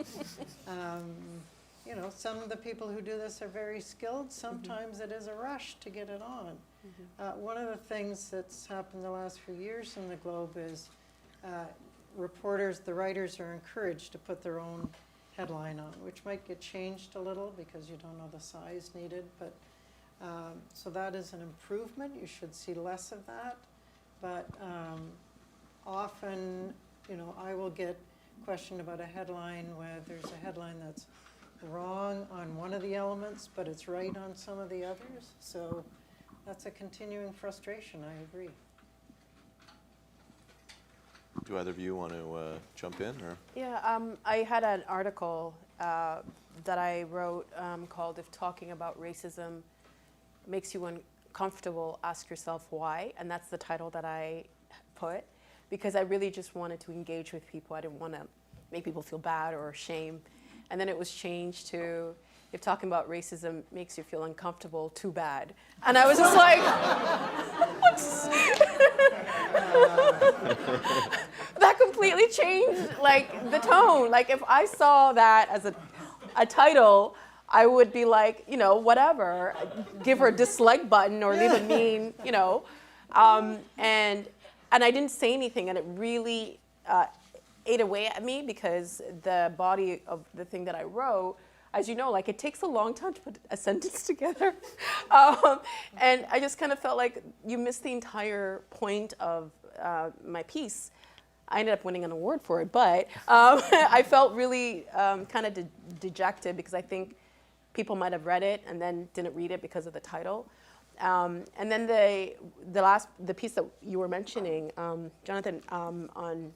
Some of the people who do this are very skilled. Sometimes it is a rush to get it on. One of the things that's happened the last few years in the Globe is reporters, the writers are encouraged to put their own headline on, which might get changed a little because you don't know the size needed, but so that is an improvement. You should see less of that, but often, I will get questioned about a headline where there's a headline that's wrong on one of the elements, but it's right on some of the others. So that's a continuing frustration, I agree. do either of you want to jump in? Or? Yeah, I had an article that I wrote called "If Talking About Racism Makes You Uncomfortable, Ask Yourself Why," and that's the title that I put because I really just wanted to engage with people. I didn't want to make people feel bad or shame. And then it was changed to, "If talking about racism makes you feel uncomfortable, too bad." And I was just like, that completely changed like the tone. Like if I saw that as a title, I would be like, whatever, give her a dislike button or leave a mean, and I didn't say anything, and it really ate away at me because the body of the thing that I wrote, as you know, like it takes a long time to put a sentence together. And I just kind of felt like you missed the entire point of my piece. I ended up winning an award for it, but I felt really kind of dejected because I think people might have read it and then didn't read it because of the title. And then the piece that you were mentioning, Jonathan, on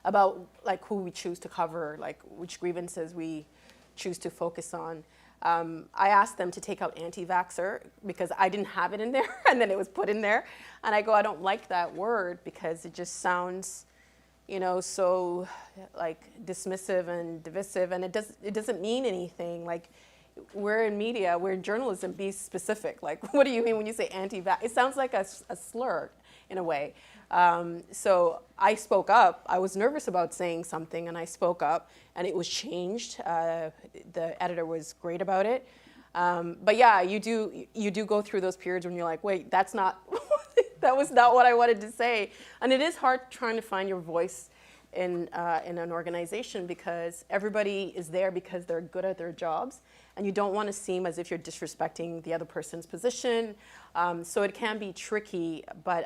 about like who we choose to cover, like which grievances we choose to focus on. I asked them to take out anti-vaxxer because I didn't have it in there, and then it was put in there. And I go, I don't like that word because it just sounds, so like dismissive and divisive, and it doesn't mean anything. Like we're in media, we're in journalism. Be specific. Like what do you mean when you say anti-vax? It sounds like a slur in a way. So I spoke up. I was nervous about saying something, and I spoke up, and it was changed. The editor was great about it. But yeah, you do go through those periods when you're like, wait, that was not what I wanted to say. And it is hard trying to find your voice in an organization because everybody is there because they're good at their jobs, and you don't want to seem as if you're disrespecting the other person's position. So it can be tricky, but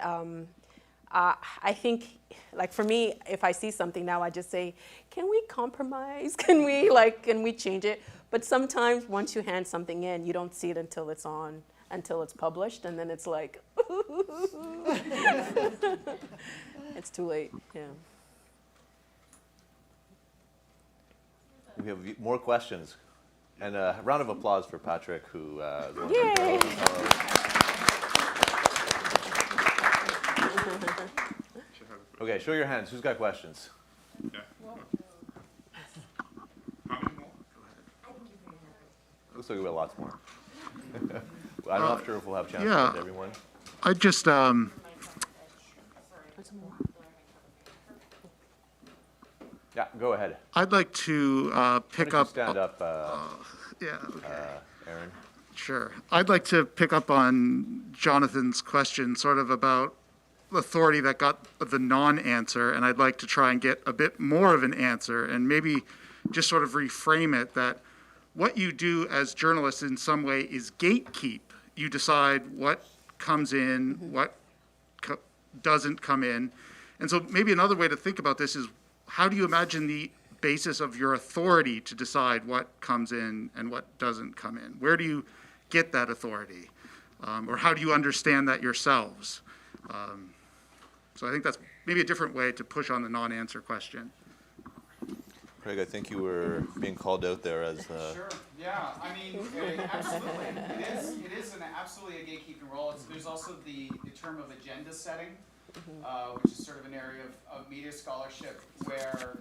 I think, like for me, if I see something now, I just say, can we compromise? Can we change it? But sometimes once you hand something in, you don't see it until it's published, and then it's like, it's too late, yeah. We have more questions. And a round of applause for Patrick, who Yay! Okay, show your hands. Who's got questions? Yeah. How many more? Looks like we got lots more. I'm not sure if we'll have a chance to yeah. get to everyone. I just, Yeah, go ahead. I'd like to Why pick don't you up. stand up, Yeah, okay. Aaron. Sure. I'd like to pick up on Jonathan's question, sort of about authority that got the non-answer, and I'd like to try and get a bit more of an answer, and maybe just sort of reframe it that what you do as journalists in some way is gatekeep. You decide what comes in, what doesn't come in. And so maybe another way to think about this is, how do you imagine the basis of your authority to decide what comes in and what doesn't come in? Where do you get that authority? Or how do you understand that yourselves? So I think that's maybe a different way to push on the non-answer question. Craig, I think you were being called out there as Sure, yeah, I mean, absolutely. It is absolutely a gatekeeping role. There's also the term of agenda setting, which is sort of an area of media scholarship where,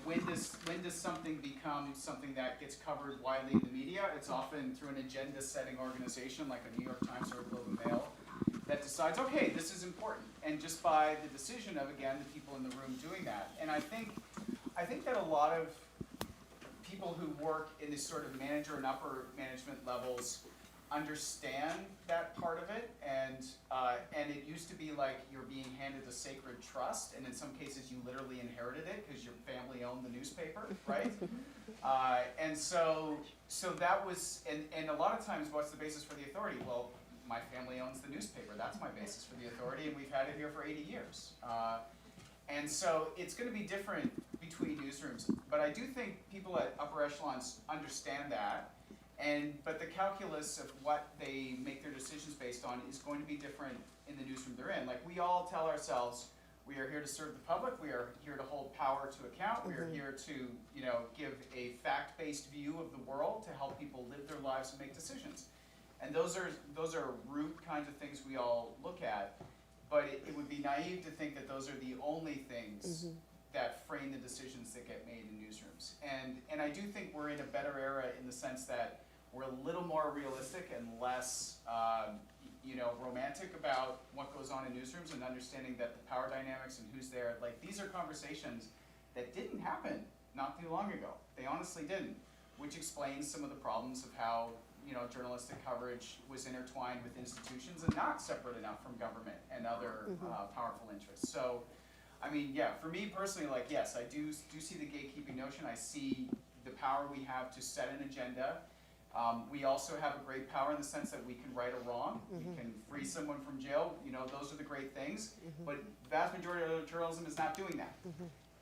when does something become something that gets covered widely in the media? It's often through an agenda setting organization like a New York Times or a Globe and Mail that decides, okay, this is important. And just by the decision of, again, the people in the room doing that. And I think that a lot of people who work in this sort of manager and upper management levels understand that part of it, and it used to be like you're being handed a sacred trust, and in some cases you literally inherited it because your family owned the newspaper, right? And so that was, and a lot of times, what's the basis for the authority? Well, my family owns the newspaper. That's my basis for the authority, and we've had it here for 80 years. And so it's going to be different between newsrooms, but I do think people at upper echelons understand that. But the calculus of what they make their decisions based on is going to be different in the newsroom they're in. Like, we all tell ourselves, we are here to serve the public, we are here to hold power to account, we are here to, give a fact-based view of the world to help people live their lives and make decisions. And those are root kinds of things we all look at, but it would be naive to think that those are the only things that frame the decisions that get made in newsrooms. And I do think we're in a better era in the sense that we're a little more realistic and less, romantic about what goes on in newsrooms, and understanding that the power dynamics and who's there. Like, these are conversations that didn't happen not too long ago. They honestly didn't, which explains some of the problems of how, journalistic coverage was intertwined with institutions and not separate enough from government and other powerful interests. So, I mean, yeah, for me personally, like, yes, I do see the gatekeeping notion. I see the power we have to set an agenda. We also have a great power in the sense that we can right a wrong. We can free someone from jail. Those are the great things. But the vast majority of journalism is not doing that.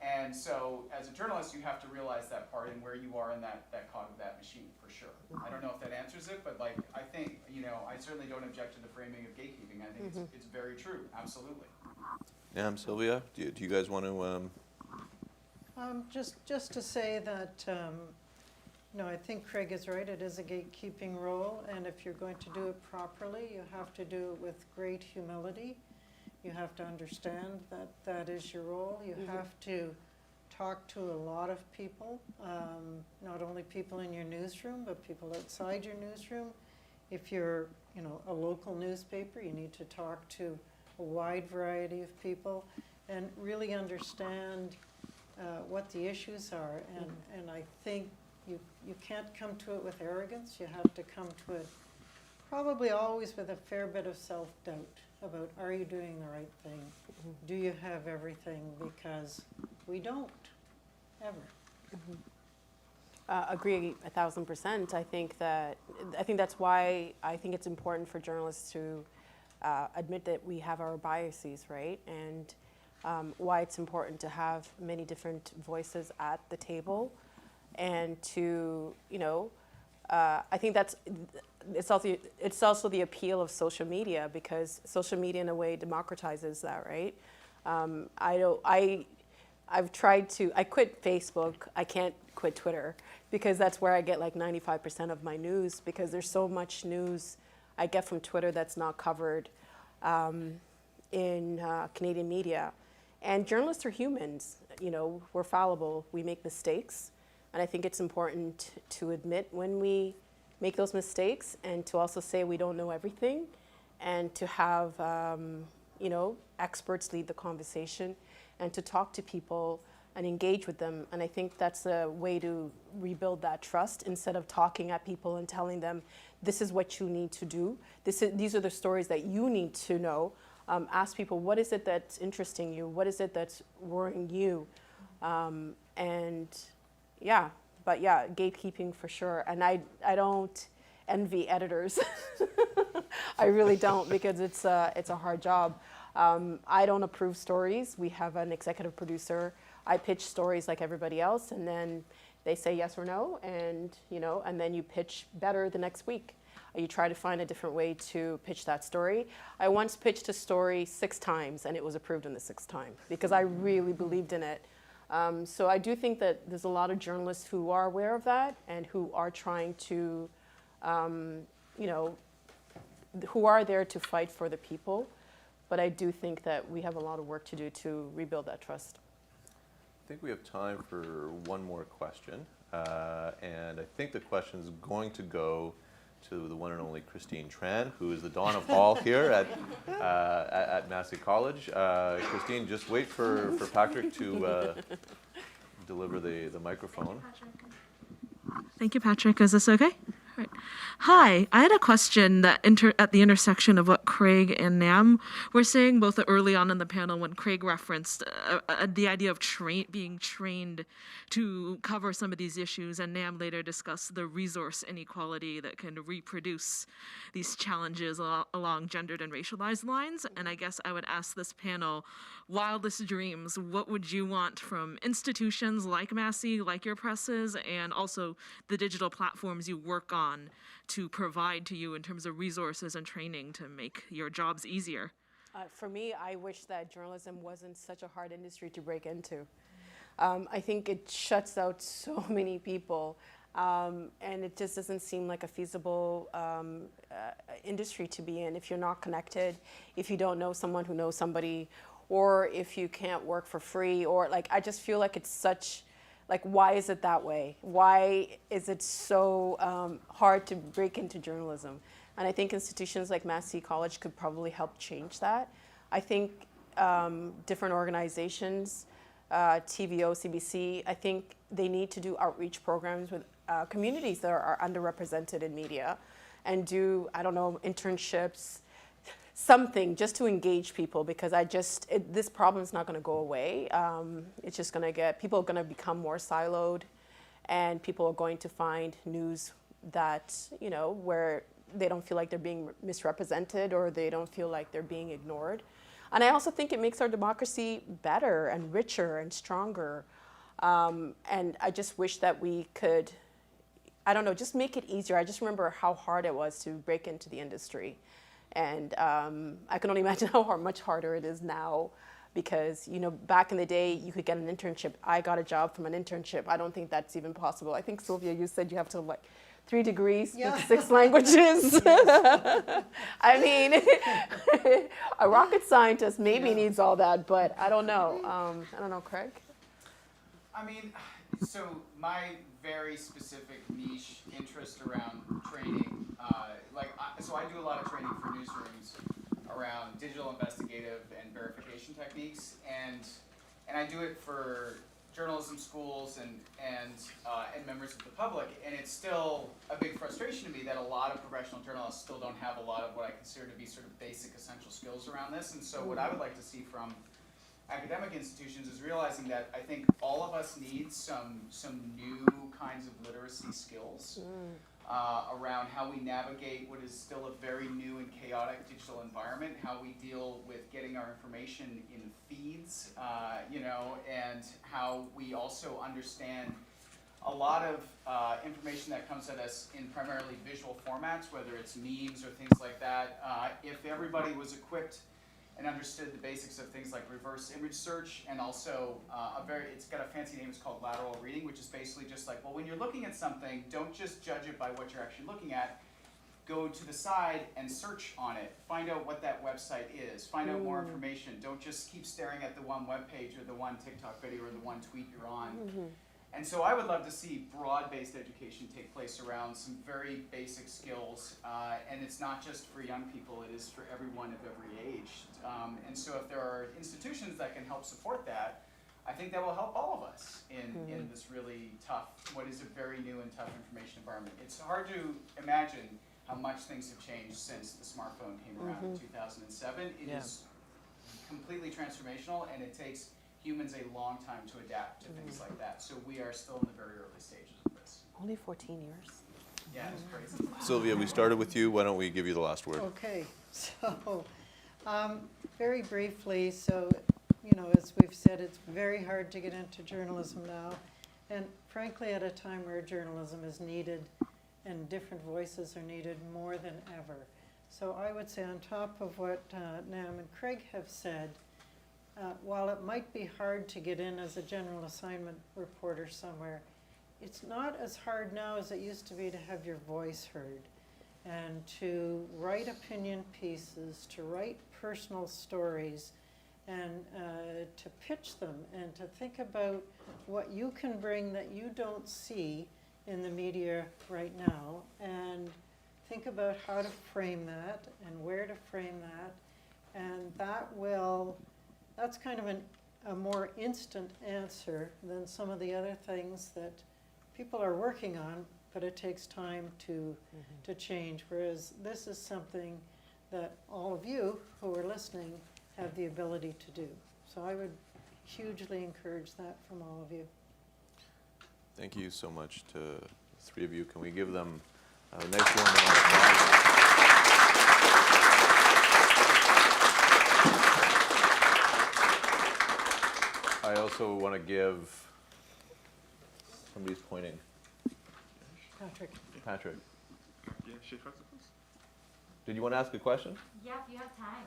And so, as a journalist, you have to realize that part and where you are in that cog of that machine, for sure. I don't know if that answers it, but like, I think, I certainly don't object to the framing of gatekeeping. I think it's very true, absolutely. Yeah, Sylvia, do you guys want to? Just to say that, I think Craig is right. It is a gatekeeping role, and if you're going to do it properly, you have to do it with great humility. You have to understand that that is your role. You have to talk to a lot of people, not only people in your newsroom, but people outside your newsroom. If you're, a local newspaper, you need to talk to a wide variety of people and really understand what the issues are. And I think you can't come to it with arrogance. You have to come to it probably always with a fair bit of self-doubt about, are you doing the right thing? Do you have everything? Because we don't, ever. Agree 1,000%. I think that's why I think it's important for journalists to admit that we have our biases, right? And why it's important to have many different voices at the table, and to, I think it's also the appeal of social media, because social media in a way democratizes that, right? I quit Facebook. I can't quit Twitter, because that's where I get like 95% of my news, because there's so much news I get from Twitter that's not covered in Canadian media. And journalists are humans. We're fallible. We make mistakes. And I think it's important to admit when we make those mistakes, and to also say we don't know everything, and to have experts lead the conversation, and to talk to people and engage with them. And I think that's a way to rebuild that trust, instead of talking at people and telling them, this is what you need to do. These are the stories that you need to know. Ask people, what is it that's interesting you? What is it that's worrying you? Gatekeeping for sure. And I don't envy editors. I really don't, because it's a hard job. I don't approve stories. We have an executive producer. I pitch stories like everybody else, and then they say yes or no, and and then you pitch better the next week. You try to find a different way to pitch that story. I once pitched a story 6 times, and it was approved in the 6th time, because I really believed in it. So I do think that there's a lot of journalists who are aware of that, and who are trying to, who are there to fight for the people. But I do think that we have a lot of work to do to rebuild that trust. I think we have time for one more question. And I think the question is going to go to the one and only Christine Tran, who is the Dawn of Hall here at Massey College. Christine, just wait for Patrick to deliver the microphone. Thank you, Patrick. Is this okay? All right. Hi, I had a question that at the intersection of what Craig and Nam were saying, both early on in the panel when Craig referenced the idea of being trained to cover some of these issues, and Nam later discussed the resource inequality that can reproduce these challenges along gendered and racialized lines. And I guess I would ask this panel, wildest dreams, what would you want from institutions like Massey, like your presses, and also the digital platforms you work on to provide to you in terms of resources and training to make your jobs easier? For me, I wish that journalism wasn't such a hard industry to break into. I think it shuts out so many people, and it just doesn't seem like a feasible industry to be in if you're not connected, if you don't know someone who knows somebody, or if you can't work for free, or I just feel like it's such, why is it that way? Why is it so hard to break into journalism? And I think institutions like Massey College could probably help change that. I think different organizations, TVO, CBC, I think they need to do outreach programs with communities that are underrepresented in media, and do, internships, something just to engage people, because this problem is not going to go away. It's just going to people are going to become more siloed, and people are going to find news that, where they don't feel like they're being misrepresented, or they don't feel like they're being ignored. And I also think it makes our democracy better and richer and stronger. And I just wish that we could, just make it easier. I just remember how hard it was to break into the industry. And I can only imagine how much harder it is now, because, back in the day, you could get an internship. I got a job from an internship. I don't think that's even possible. I think, Sylvia, you said you have to 3 degrees, speak 6 languages. I mean, a rocket scientist maybe needs all that, but I don't know. I don't know, Craig? I mean, so my very specific niche interest around training, so I do a lot of training for newsrooms around digital investigative and verification techniques, and I do it for journalism schools and members of the public, and it's still a big frustration to me that a lot of professional journalists still don't have a lot of what I consider to be sort of basic essential skills around this. And so what I would like to see from, academic institutions is realizing that I think all of us need some new kinds of literacy skills around how we navigate what is still a very new and chaotic digital environment, how we deal with getting our information in feeds, you know, and how we also understand a lot of information that comes at us in primarily visual formats, whether it's memes or things like that. If everybody was equipped and understood the basics of things like reverse image search, and also it's got a fancy name, it's called lateral reading, which is basically just like, well, when you're looking at something, don't just judge it by what you're actually looking at. Go to the side and search on it. Find out what that website is. Find out more information. Don't just keep staring at the one web page or the one TikTok video or the one tweet you're on. And so I would love to see broad-based education take place around some very basic skills, and it's not just for young people, it is for everyone of every age. And so if there are institutions that can help support that, I think that will help all of us in this really tough, what is a very new and tough information environment. It's hard to imagine how much things have changed since the smartphone came around in 2007. It is completely transformational, and it takes humans a long time to adapt to things like that. So we are still in the very early stages of this. Only 14 years. Yeah, it's crazy. Sylvia, we started with you. Why don't we give you the last word? Okay, so very briefly, so you know, as we've said, it's very hard to get into journalism now, and frankly, at a time where journalism is needed and different voices are needed more than ever. So I would say, on top of what Nam and Craig have said, while it might be hard to get in as a general assignment reporter somewhere, it's not as hard now as it used to be to have your voice heard and to write opinion pieces, to write personal stories, and to pitch them and to think about what you can bring that you don't see in the media right now, and think about how to frame that and where to frame that, and that's kind of a more instant answer than some of the other things that people are working on, but it takes time to change, whereas this is something that all of you who are listening have the ability to do. So I would hugely encourage that from all of you. Thank you so much to the three of you. Can we give them a nice warm round of applause? I also want to give, somebody's pointing. Patrick. Did you want to ask a question? Yeah, if you have time.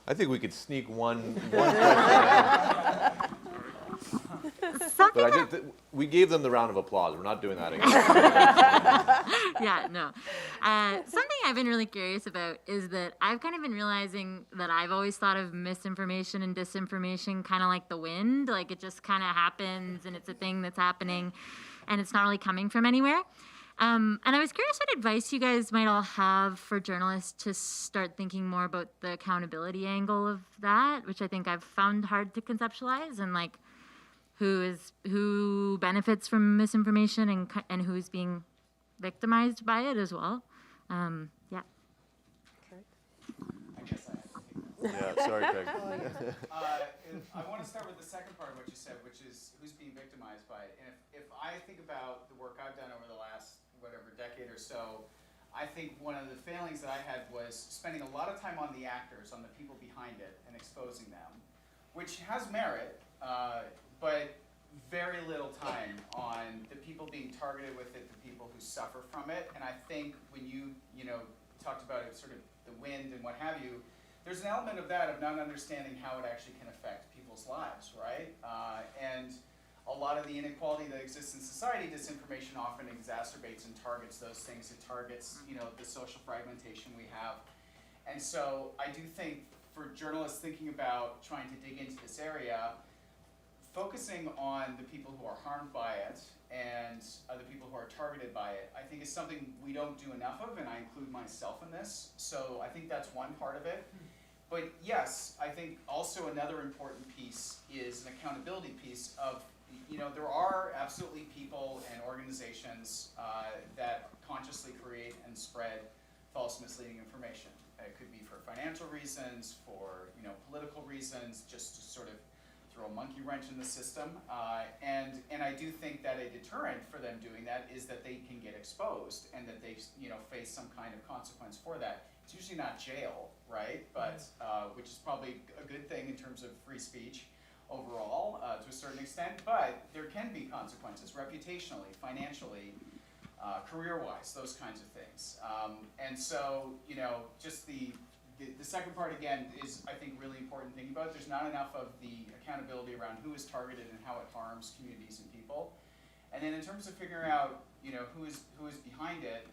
I think we could sneak one question in. But we gave them the round of applause. We're not doing that again. Yeah, no. Something I've been really curious about is that I've kind of been realizing that I've always thought of misinformation and disinformation kind of like the wind. Like it just kind of happens and it's a thing that's happening and it's not really coming from anywhere. And I was curious what advice you guys might all have for journalists to start thinking more about the accountability angle of that, which I think I've found hard to conceptualize, and like who benefits from misinformation and who's being victimized by it as well. Yeah. I guess I have to take that. Yeah, sorry, Craig. I want to start with the second part of what you said, which is who's being victimized by it. And if I think about the work I've done over the last, whatever, decade or so, I think one of the failings that I had was spending a lot of time on the actors, on the people behind it, and exposing them, which has merit, but very little time on the people being targeted with it, the people who suffer from it. And I think when you talked about it, sort of the wind and what have you, there's an element of that, of not understanding how it actually can affect people's lives, right? And a lot of the inequality that exists in society, disinformation often exacerbates and targets those things. It targets, the social fragmentation we have. And so I do think for journalists thinking about trying to dig into this area, focusing on the people who are harmed by it and the people who are targeted by it, I think is something we don't do enough of, and I include myself in this. So I think that's one part of it. But yes, I think also another important piece is an accountability piece of, there are absolutely people and organizations that consciously create and spread false, misleading information. It could be for financial reasons, for political reasons, just to sort of throw a monkey wrench in the system. And I do think that a deterrent for them doing that is that they can get exposed and that they face some kind of consequence for that. It's usually not jail, right? But which is probably a good thing in terms of free speech overall to a certain extent. But there can be consequences reputationally, financially, career-wise, those kinds of things. And so, just the second part, again, is, I think, really important thing about it. There's not enough of the accountability around who is targeted and how it harms communities and people. And then in terms of figuring out, who is behind it,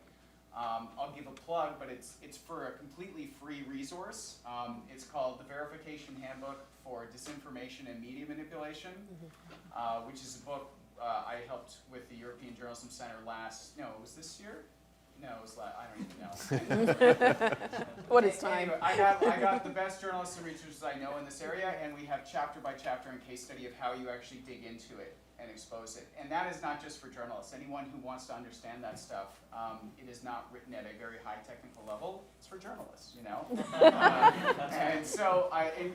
I'll give a plug, but it's for a completely free resource. It's called the Verification Handbook for Disinformation and Media Manipulation, which is a book I helped with the European Journalism Center it was this year? No, it was I don't even know. What is time? Anyway, I got the best journalists and researchers I know in this area, and we have chapter by chapter and case study of how you actually dig into it and expose it. And that is not just for journalists. Anyone who wants to understand that stuff, it is not written at a very high technical level. It's for journalists, and so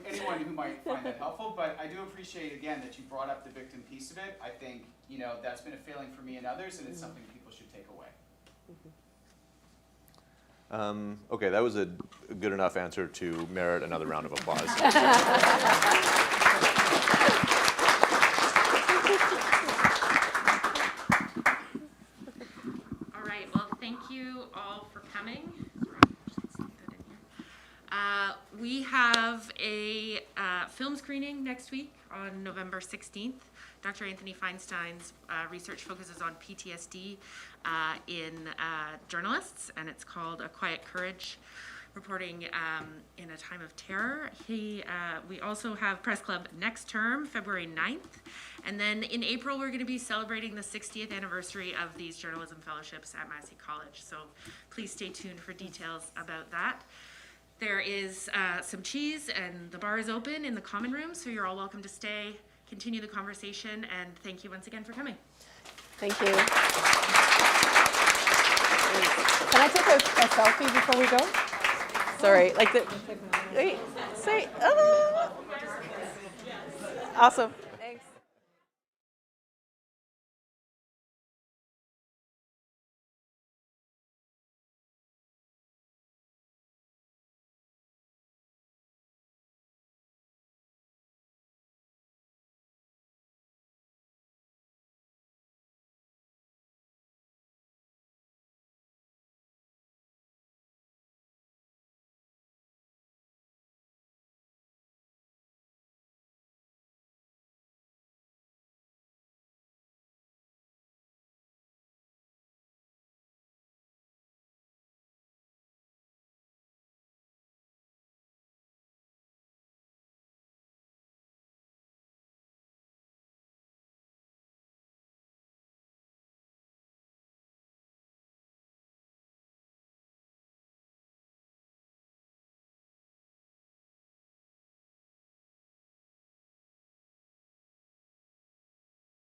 anyone who might find that helpful. But I do appreciate, again, that you brought up the victim piece of it. I think, that's been a failing for me and others, and it's something people should take away. Okay, that was a good enough answer to merit another round of applause. All right, well, thank you all for coming. We have a film screening next week on November 16th. Dr. Anthony Feinstein's research focuses on PTSD in journalists, and it's called A Quiet Courage, reporting in a time of terror. We also have Press Club next term, February 9th, and then in April we're going to be celebrating the 60th anniversary of these journalism fellowships at Massey College, so please stay tuned for details about that. There is some cheese, and the bar is open in the common room, so you're all welcome to stay, continue the conversation, and thank you once again for coming. Thank you. Can I take a selfie before we go? Sorry, wait, say, awesome.